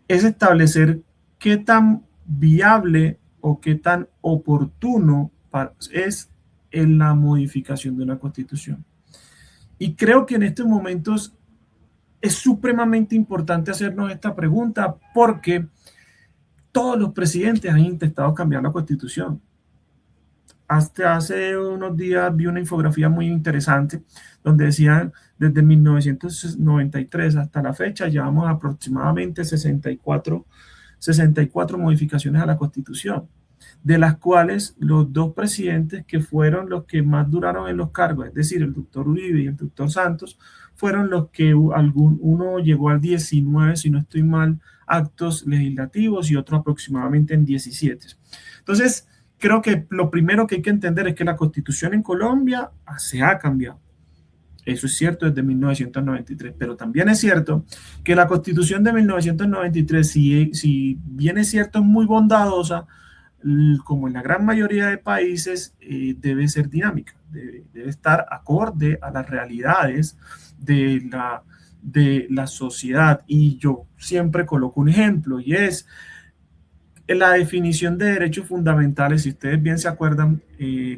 es establecer qué tan viable o qué tan oportuno es en la modificación de una constitución. Y creo que en estos momentos es supremamente importante hacernos esta pregunta porque todos los presidentes han intentado cambiar la constitución. Hasta hace unos días vi una infografía muy interesante donde decían desde 1993 hasta la fecha llevamos aproximadamente 64 modificaciones a la Constitución, de las cuales los dos presidentes que fueron los que más duraron en los cargos, es decir, el doctor Uribe y el doctor Santos, fueron los que uno llegó al 19, si no estoy mal, actos legislativos y otro aproximadamente en 17. Entonces, creo que lo primero que hay que entender es que la Constitución en Colombia se ha cambiado. Eso es cierto desde 1993, pero también es cierto que la Constitución de 1993, si bien es cierto, es muy bondadosa, como en la gran mayoría de países, debe ser dinámica, debe estar acorde a las realidades de la sociedad. Y yo siempre coloco un ejemplo y es la definición de derechos fundamentales. Si ustedes bien se acuerdan,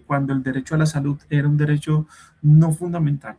cuando el derecho a la salud era un derecho no fundamental,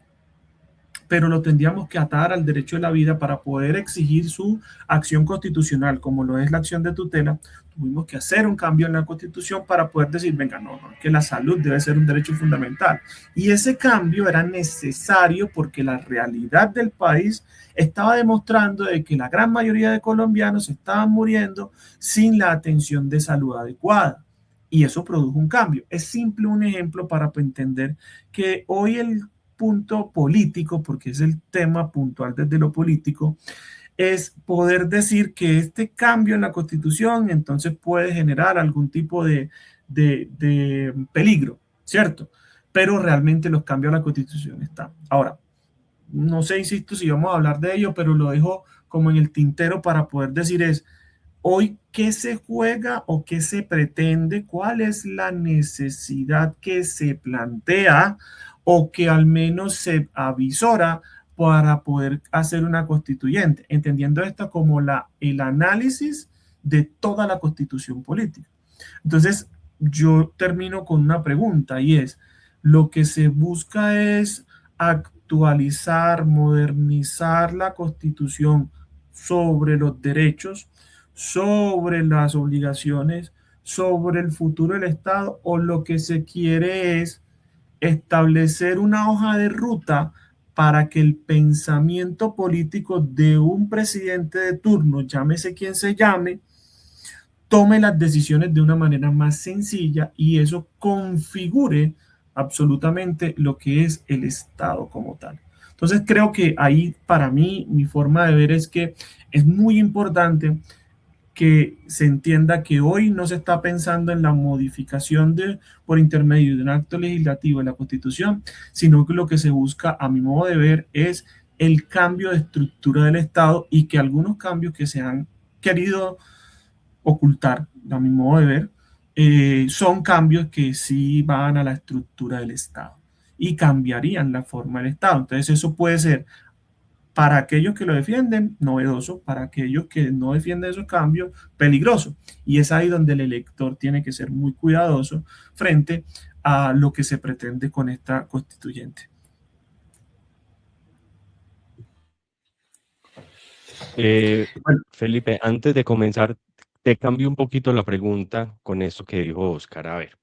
pero lo tendríamos que atar al derecho de la vida para poder exigir su acción constitucional, como lo es la acción de tutela. Tuvimos que hacer un cambio en la Constitución para poder decir, venga, no, que la salud debe ser un derecho fundamental. Y ese cambio era necesario porque la realidad del país estaba demostrando de que la gran mayoría de colombianos estaban muriendo sin la atención de salud adecuada. Y eso produjo un cambio. Es simple un ejemplo para entender que hoy el punto político, porque es el tema puntual desde lo político, es poder decir que este cambio en la Constitución entonces puede generar algún tipo de peligro, ¿cierto? Pero realmente los cambios a la Constitución están. Ahora, no sé, insisto, si vamos a hablar de ello, pero lo dejo como en el tintero para poder decir es, hoy, ¿qué se juega o qué se pretende? ¿Cuál es la necesidad que se plantea o que al menos se avisora para poder hacer una constituyente? Entendiendo esto como el análisis de toda la constitución política. Entonces, yo termino con una pregunta y es, lo que se busca es actualizar, modernizar la constitución sobre los derechos, sobre las obligaciones, sobre el futuro del Estado, o lo que se quiere es establecer una hoja de ruta para que el pensamiento político de un presidente de turno, llámese quien se llame, tome las decisiones de una manera más sencilla y eso configure absolutamente lo que es el Estado como tal. Entonces creo que ahí para mí, mi forma de ver es que es muy importante que se entienda que hoy no se está pensando en la modificación por intermedio de un acto legislativo de la Constitución, sino que lo que se busca, a mi modo de ver, es el cambio de estructura del Estado y que algunos cambios que se han querido ocultar, a mi modo de ver, son cambios que sí van a la estructura del Estado y cambiarían la forma del Estado. Entonces eso puede ser para aquellos que lo defienden, novedoso; para aquellos que no defienden esos cambios, peligroso. Y es ahí donde el elector tiene que ser muy cuidadoso frente a lo que se pretende con esta constituyente. Felipe, antes de comenzar, te cambio un poquito la pregunta con esto que dijo Oscar. A ver,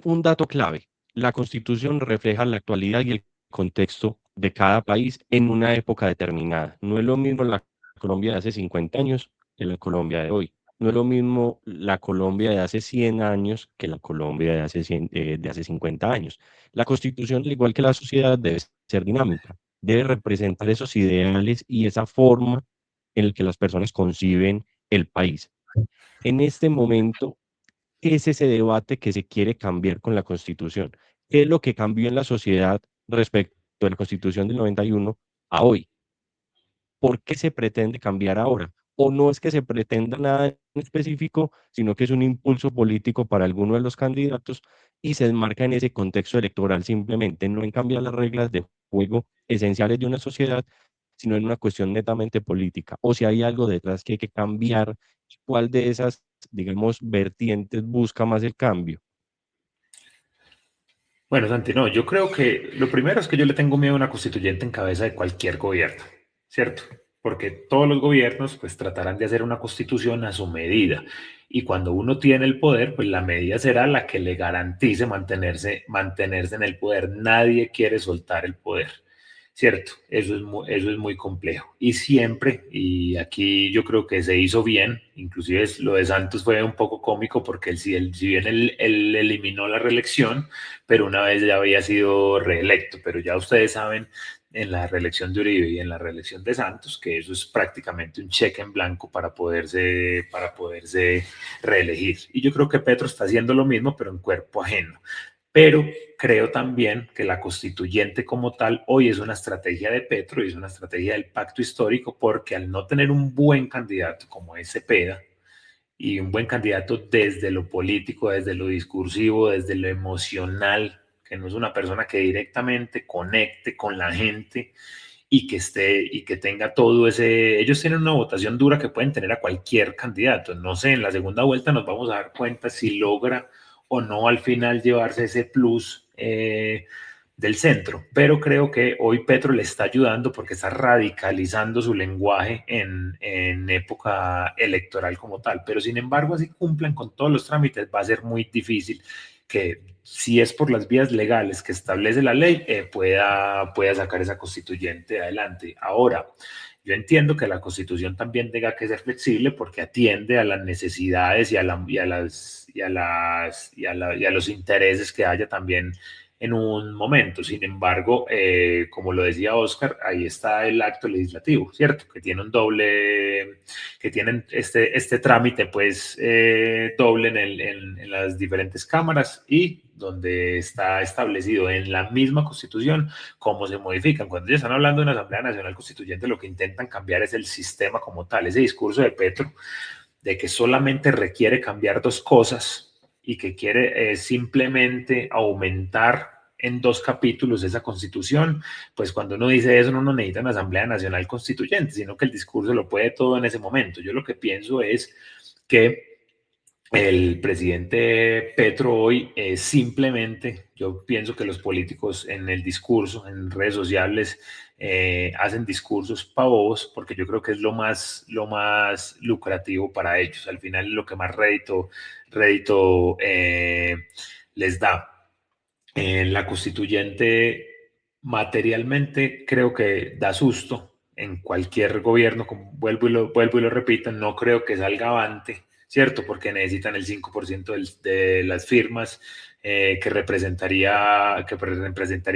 un dato clave. La Constitución refleja la actualidad y el contexto de cada país en una época determinada. No es lo mismo la Colombia de hace 50 años que la Colombia de hoy. No es lo mismo la Colombia de hace 100 años que la Colombia de hace 50 años. La Constitución, al igual que la sociedad, debe ser dinámica, debe representar esos ideales y esa forma en la que las personas conciben el país. En este momento, ¿qué es ese debate que se quiere cambiar con la Constitución? ¿Qué es lo que cambió en la sociedad respecto a la Constitución del 91 a hoy? ¿por qué se pretende cambiar ahora? O no es que se pretenda nada en específico, sino que es un impulso político para alguno de los candidatos y se enmarca en ese contexto electoral simplemente, no en cambiar las reglas de juego esenciales de una sociedad, sino en una cuestión netamente política. O si hay algo detrás que hay que cambiar, ¿cuál de esas, digamos, vertientes busca más el cambio? Bueno, Santi, no, yo creo que lo primero es que yo le tengo miedo a una constituyente en cabeza de cualquier gobierno, ¿cierto? Porque todos los gobiernos pues tratarán de hacer una constitución a su medida y cuando uno tiene el poder, pues la medida será la que le garantice mantenerse en el poder. Nadie quiere soltar el poder. Cierto, eso es muy complejo. Y siempre, y aquí yo creo que se hizo bien, inclusive lo de Santos fue un poco cómico porque si bien él eliminó la reelección, pero una vez ya había sido reelecto, pero ya ustedes saben en la reelección de Uribe y en la reelección de Santos que eso es prácticamente un cheque en blanco para poderse reelegir. Y yo creo que Petro está haciendo lo mismo, pero en cuerpo ajeno. Pero creo también que la constituyente como tal hoy es una estrategia de Petro y es una estrategia del pacto histórico porque al no tener un buen candidato como es Cepeda y un buen candidato desde lo político, desde lo discursivo, desde lo emocional, que no es una persona que directamente conecte con la gente y que esté y que tenga todo ese, ellos tienen una votación dura que pueden tener a cualquier candidato. No sé, en la segunda vuelta nos vamos a dar cuenta si logra o no al final llevarse ese plus del centro, pero creo que hoy Petro le está ayudando porque está radicalizando su lenguaje en época electoral como tal, pero sin embargo así cumplan con todos los trámites, va a ser muy difícil que si es por las vías legales que establece la ley, pueda sacar esa constituyente adelante. Ahora, yo entiendo que la constitución también tenga que ser flexible porque atiende a las necesidades y a los intereses que haya también en un momento. Sin embargo, como lo decía Oscar, ahí está el acto legislativo, ¿cierto? Que tiene que tienen este trámite pues doble en las diferentes cámaras y donde está establecido en la misma constitución cómo se modifican. Cuando ellos están hablando de una Asamblea Nacional Constituyente, lo que intentan cambiar es el sistema como tal, ese discurso de Petro de que solamente requiere cambiar dos cosas y que quiere simplemente aumentar en dos capítulos esa constitución, pues cuando uno dice eso, uno no necesita una Asamblea Nacional Constituyente, sino que el discurso lo puede todo en ese momento. Yo lo que pienso es que el presidente Petro hoy simplemente, yo pienso que los políticos en el discurso, en redes sociales, hacen discursos pavos porque yo creo que es lo más lucrativo para ellos. Al final lo que más rédito les da. En la constituyente materialmente creo que da susto en cualquier gobierno, como vuelvo y lo repito, no creo que salga avante, ¿cierto? Porque necesitan el 5% de las firmas que representaría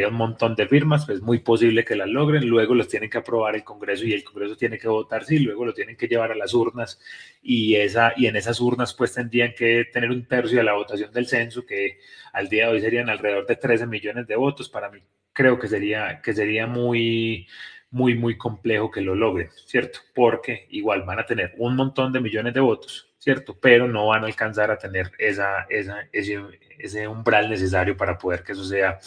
un montón de firmas, pues muy posible que las logren, luego los tienen que aprobar el Congreso y el Congreso tiene que votar, sí, luego lo tienen que llevar a las urnas y en esas urnas pues tendrían que tener un tercio de la votación del censo, que al día de hoy serían alrededor de 13 millones de votos. Para mí creo que sería muy, muy, muy complejo que lo logren, ¿cierto? Porque igual van a tener un montón de millones de votos, ¿cierto? Pero no van a alcanzar a tener ese umbral necesario para poder que eso sea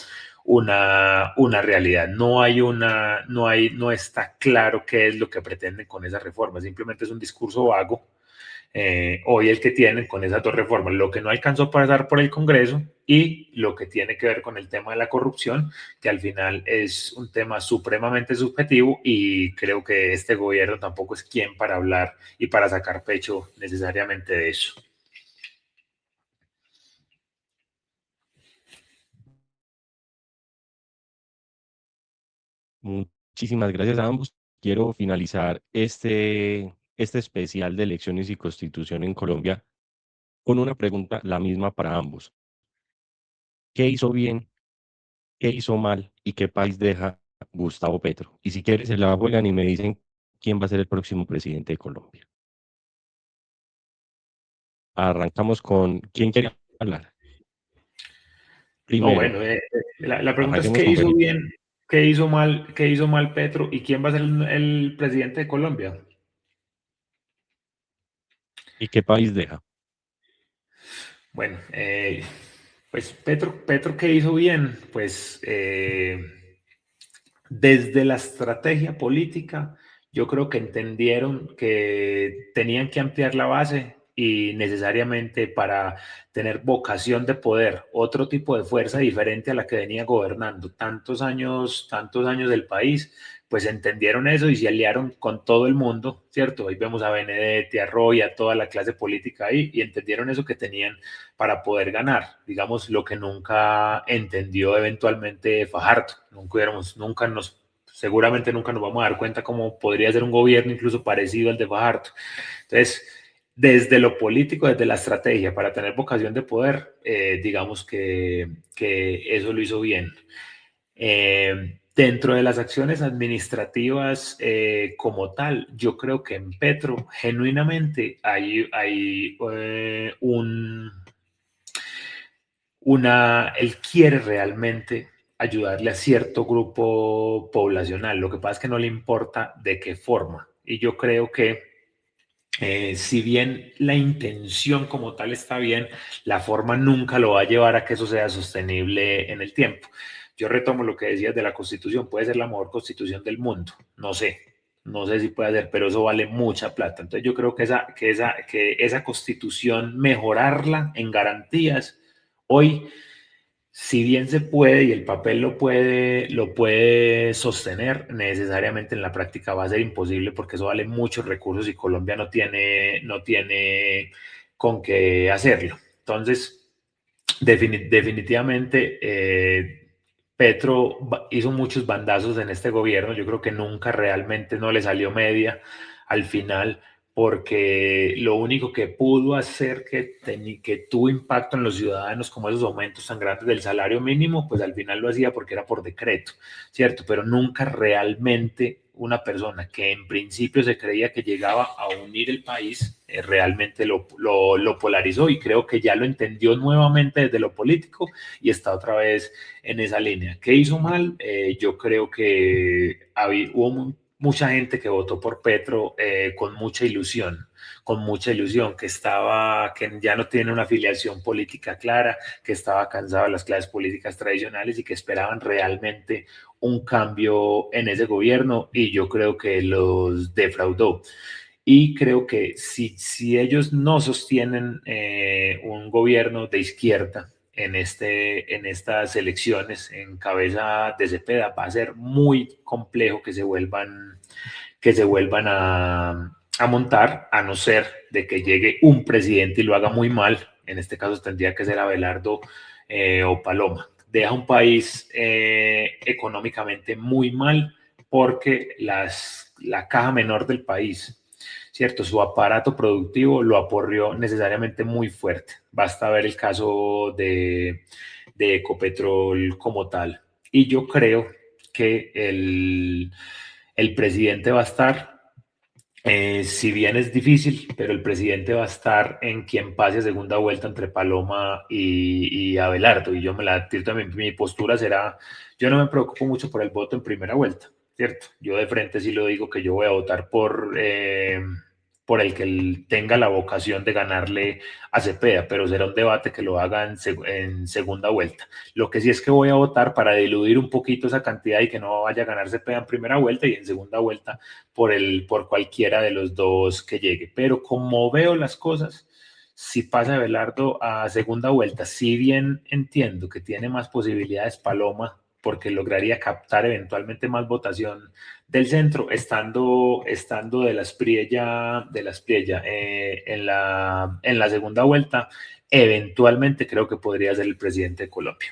una realidad. No está claro qué es lo que pretenden con esa reforma, simplemente es un discurso vago hoy el que tienen con esas dos reformas, lo que no alcanzó a pasar por el Congreso y lo que tiene que ver con el tema de la corrupción, que al final es un tema supremamente subjetivo y creo que este gobierno tampoco es quien para hablar y para sacar pecho necesariamente de eso. Muchísimas gracias a ambos. Quiero finalizar este especial de elecciones y constitución en Colombia con una pregunta, la misma para ambos. ¿Qué hizo bien, qué hizo mal y qué país deja Gustavo Petro? Y si quieres, se la juegan y me dicen quién va a ser el próximo presidente de Colombia. Arrancamos con quién quiere hablar. No, Primero, bueno, la pregunta es arranquemos qué con hizo Felipe. bien. qué hizo mal Petro y quién va a ser el presidente de Colombia? ¿Y qué país deja? Bueno, pues Petro, ¿qué hizo bien? Pues desde la estrategia política, yo creo que entendieron que tenían que ampliar la base y necesariamente para tener vocación de poder, otro tipo de fuerza diferente a la que venía gobernando tantos años del país, pues entendieron eso y se aliaron con todo el mundo, ¿cierto? Ahí vemos a Benedetti, a Roy, a toda la clase política ahí y entendieron eso que tenían para poder ganar, digamos, lo que nunca entendió eventualmente Fajardo. Seguramente nunca nos vamos a dar cuenta cómo podría ser un gobierno incluso parecido al de Fajardo. Entonces, desde lo político, desde la estrategia, para tener vocación de poder, digamos que eso lo hizo bien. Dentro de las acciones administrativas como tal, yo creo que en Petro genuinamente hay él quiere realmente ayudarle a cierto grupo poblacional. Lo que pasa es que no le importa de qué forma. Y yo creo que si bien la intención como tal está bien, la forma nunca lo va a llevar a que eso sea sostenible en el tiempo. Yo retomo lo que decías de la Constitución, puede ser la mejor Constitución del mundo, no sé si puede ser, pero eso vale mucha plata. Entonces yo creo que esa Constitución, mejorarla en garantías, hoy si bien se puede y el papel lo puede sostener, necesariamente en la práctica va a ser imposible porque eso vale muchos recursos y Colombia no tiene con qué hacerlo. Entonces, definitivamente, Petro hizo muchos bandazos en este gobierno. Yo creo que nunca realmente no le salió media al final porque lo único que pudo hacer que tuvo impacto en los ciudadanos, como esos aumentos tan grandes del salario mínimo, pues al final lo hacía porque era por decreto, ¿cierto? Pero nunca realmente una persona que en principio se creía que llegaba a unir el país, realmente lo polarizó y creo que ya lo entendió nuevamente desde lo político y está otra vez en esa línea. ¿Qué hizo mal? Yo creo que hubo mucha gente que votó por Petro con mucha ilusión, que ya no tiene una afiliación política clara, que estaba cansado de las clases políticas tradicionales y que esperaban realmente un cambio en ese gobierno y yo creo que los defraudó. Y creo que si ellos no sostienen un gobierno de izquierda en estas elecciones en cabeza de Cepeda, va a ser muy complejo que se vuelvan a montar, a no ser de que llegue un presidente y lo haga muy mal. En este caso tendría que ser Abelardo o Paloma. Deja un país económicamente muy mal porque la caja menor del país, ¿cierto? Su aparato productivo lo aporrió necesariamente muy fuerte. Basta ver el caso de Ecopetrol como tal. Y yo creo que el presidente va a estar, si bien es difícil, pero el presidente va a estar en quien pase a segunda vuelta entre Paloma y Abelardo. Y yo me la tiro también, mi postura será, yo no me preocupo mucho por el voto en primera vuelta, ¿cierto? Yo de frente sí lo digo que yo voy a votar por el que tenga la vocación de ganarle a Cepeda, pero será un debate que lo haga en segunda vuelta. Lo que sí es que voy a votar para diluir un poquito esa cantidad y que no vaya a ganar Cepeda en primera vuelta y en segunda vuelta por cualquiera de los dos que llegue. Pero como veo las cosas, si pasa Abelardo a segunda vuelta, si bien entiendo que tiene más posibilidades Paloma, porque lograría captar eventualmente más votación del centro, estando de las Priella en la segunda vuelta, eventualmente creo que podría ser el presidente de Colombia.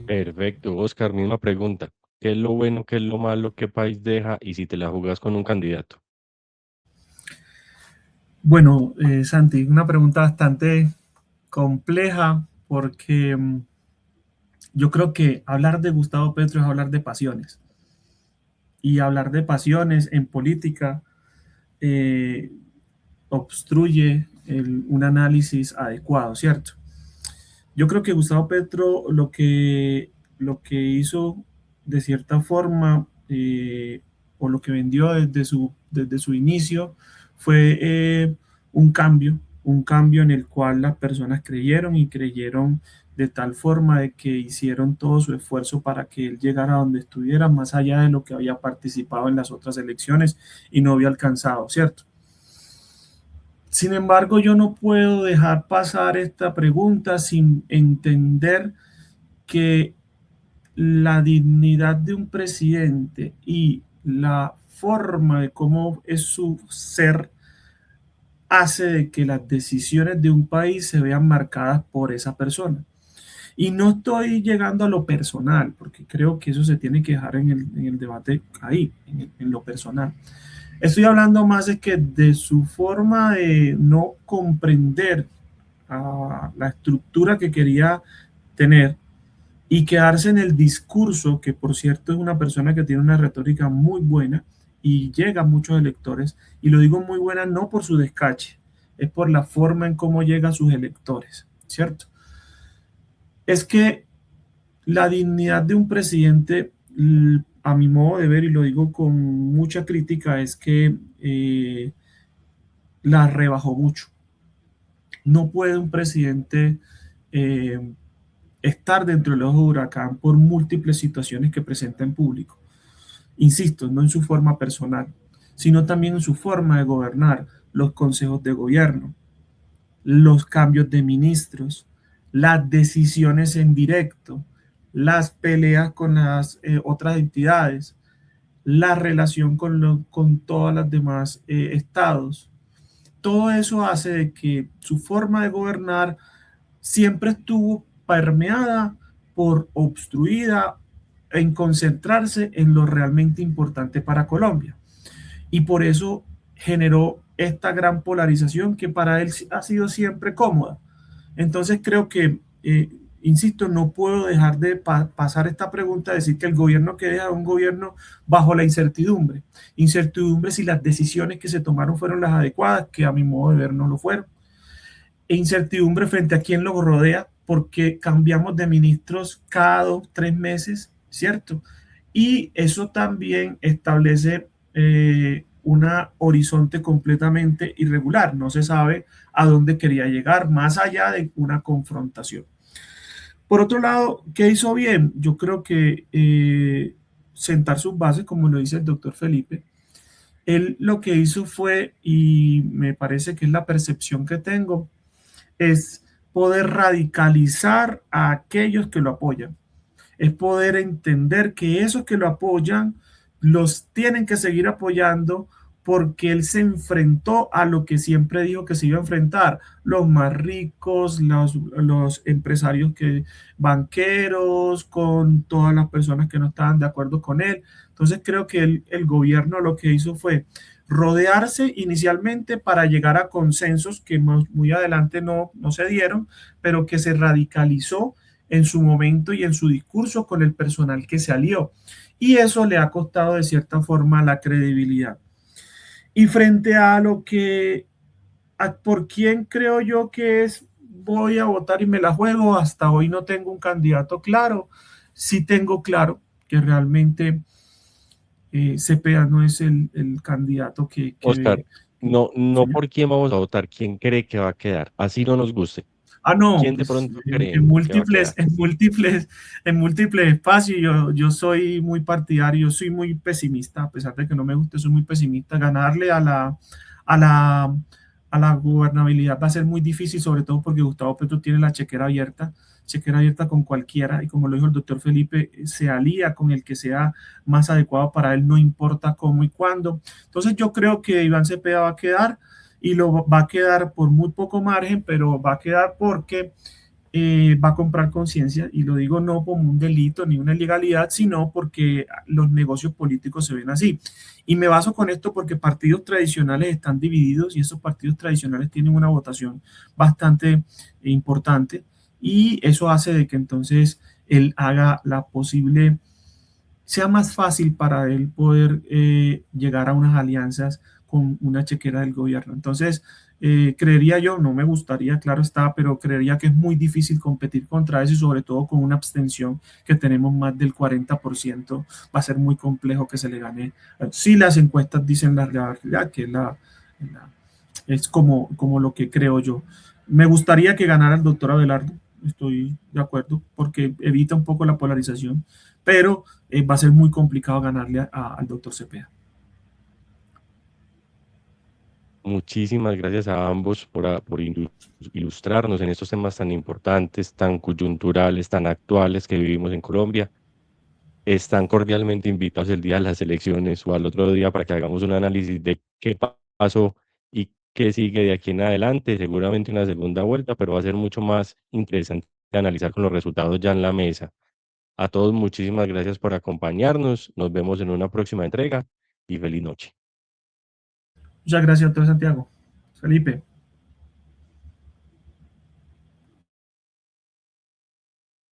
Perfecto, Oscar, misma pregunta. ¿Qué es lo bueno, qué es lo malo, qué país deja y si te la jugas con un candidato? Bueno, Santi, una pregunta bastante compleja porque yo creo que hablar de Gustavo Petro es hablar de pasiones. Y hablar de pasiones en política obstruye un análisis adecuado, ¿cierto? Yo creo que Gustavo Petro lo que hizo de cierta forma, o lo que vendió desde su inicio, fue un cambio en el cual las personas creyeron y creyeron de tal forma de que hicieron todo su esfuerzo para que él llegara a donde estuviera, más allá de lo que había participado en las otras elecciones y no había alcanzado, ¿cierto? Sin embargo, yo no puedo dejar pasar esta pregunta sin entender que la dignidad de un presidente y la forma de cómo es su ser hace de que las decisiones de un país se vean marcadas por esa persona. Y no estoy llegando a lo personal, porque creo que eso se tiene que dejar en el debate ahí, en lo personal. Estoy hablando más de su forma de no comprender la estructura que quería tener y quedarse en el discurso, que por cierto es una persona que tiene una retórica muy buena y llega a muchos electores, y lo digo muy buena no por su descache, es por la forma en cómo llega a sus electores, ¿cierto? Es que la dignidad de un presidente, a mi modo de ver, y lo digo con mucha crítica, es que la rebajó mucho. No puede un presidente estar dentro del ojo de huracán por múltiples situaciones que presenta en público. Insisto, no en su forma personal, sino también en su forma de gobernar, los consejos de gobierno, los cambios de ministros, las decisiones en directo, las peleas con las otras entidades, la relación con todas las demás estados. Todo eso hace de que su forma de gobernar siempre estuvo permeada por obstruida en concentrarse en lo realmente importante para Colombia. Y por eso generó esta gran polarización que para él ha sido siempre cómoda. Entonces creo que, insisto, no puedo dejar de pasar esta pregunta, decir que el gobierno que deja un gobierno bajo la incertidumbre. Incertidumbre si las decisiones que se tomaron fueron las adecuadas, que a mi modo de ver no lo fueron. E incertidumbre frente a quién lo rodea, porque cambiamos de ministros cada 2-3 meses, ¿cierto? Y eso también establece un horizonte completamente irregular. No se sabe a dónde quería llegar, más allá de una confrontación. Por otro lado, ¿qué hizo bien? Yo creo que sentar sus bases, como lo dice el doctor Felipe. Él lo que hizo fue, y me parece que es la percepción que tengo, es poder radicalizar a aquellos que lo apoyan. Es poder entender que esos que lo apoyan los tienen que seguir apoyando porque él se enfrentó a lo que siempre dijo que se iba a enfrentar, los más ricos, los empresarios banqueros, con todas las personas que no estaban de acuerdo con él. Entonces creo que el gobierno lo que hizo fue rodearse inicialmente para llegar a consensos que muy adelante no se dieron, pero que se radicalizó en su momento y en su discurso con el personal que se alió. Y eso le ha costado de cierta forma la credibilidad. Y frente a por quién creo yo que voy a votar y me la juego, hasta hoy no tengo un candidato claro. Sí tengo claro que realmente Cepeda no es el candidato que Oscar, no, no ¿sí? por quién vamos a votar, quién cree que va a quedar, así no nos guste. No, ¿Quién de pues pronto en cree que va a múltiples, quedar? en múltiples espacios, yo soy muy partidario, soy muy pesimista, a pesar de que no me guste, soy muy pesimista. Ganarle a la, a la gobernabilidad va a ser muy difícil, sobre todo porque Gustavo Petro tiene la chequera abierta con cualquiera, y como lo dijo el doctor Felipe, se alía con el que sea más adecuado para él, no importa cómo y cuándo. Entonces yo creo que Iván Cepeda va a quedar, y lo va a quedar por muy poco margen, pero va a quedar porque va a comprar conciencia, y lo digo no como un delito ni una ilegalidad, sino porque los negocios políticos se ven así. Y me baso con esto porque partidos tradicionales están divididos, y esos partidos tradicionales tienen una votación bastante importante, y eso hace de que entonces él haga sea más fácil para él poder llegar a unas alianzas con una chequera del gobierno. Entonces, creería yo, no me gustaría, claro está, pero creería que es muy difícil competir contra eso y sobre todo con una abstención que tenemos más del 40%, va a ser muy complejo que se le gane. Sí, las encuestas dicen la realidad, que es como lo que creo yo. Me gustaría que ganara el doctor Abelardo, estoy de acuerdo, porque evita un poco la polarización, pero va a ser muy complicado ganarle al doctor Cepeda. Muchísimas gracias a ambos por ilustrarnos en estos temas tan importantes, tan coyunturales, tan actuales que vivimos en Colombia. Están cordialmente invitados el día de las elecciones o al otro día para que hagamos un análisis de qué pasó y qué sigue de aquí en adelante. Seguramente una segunda vuelta, pero va a ser mucho más interesante analizar con los resultados ya en la mesa. A todos, muchísimas gracias por acompañarnos. Nos vemos en una próxima entrega y feliz noche. Muchas gracias, doctor Santiago. Felipe.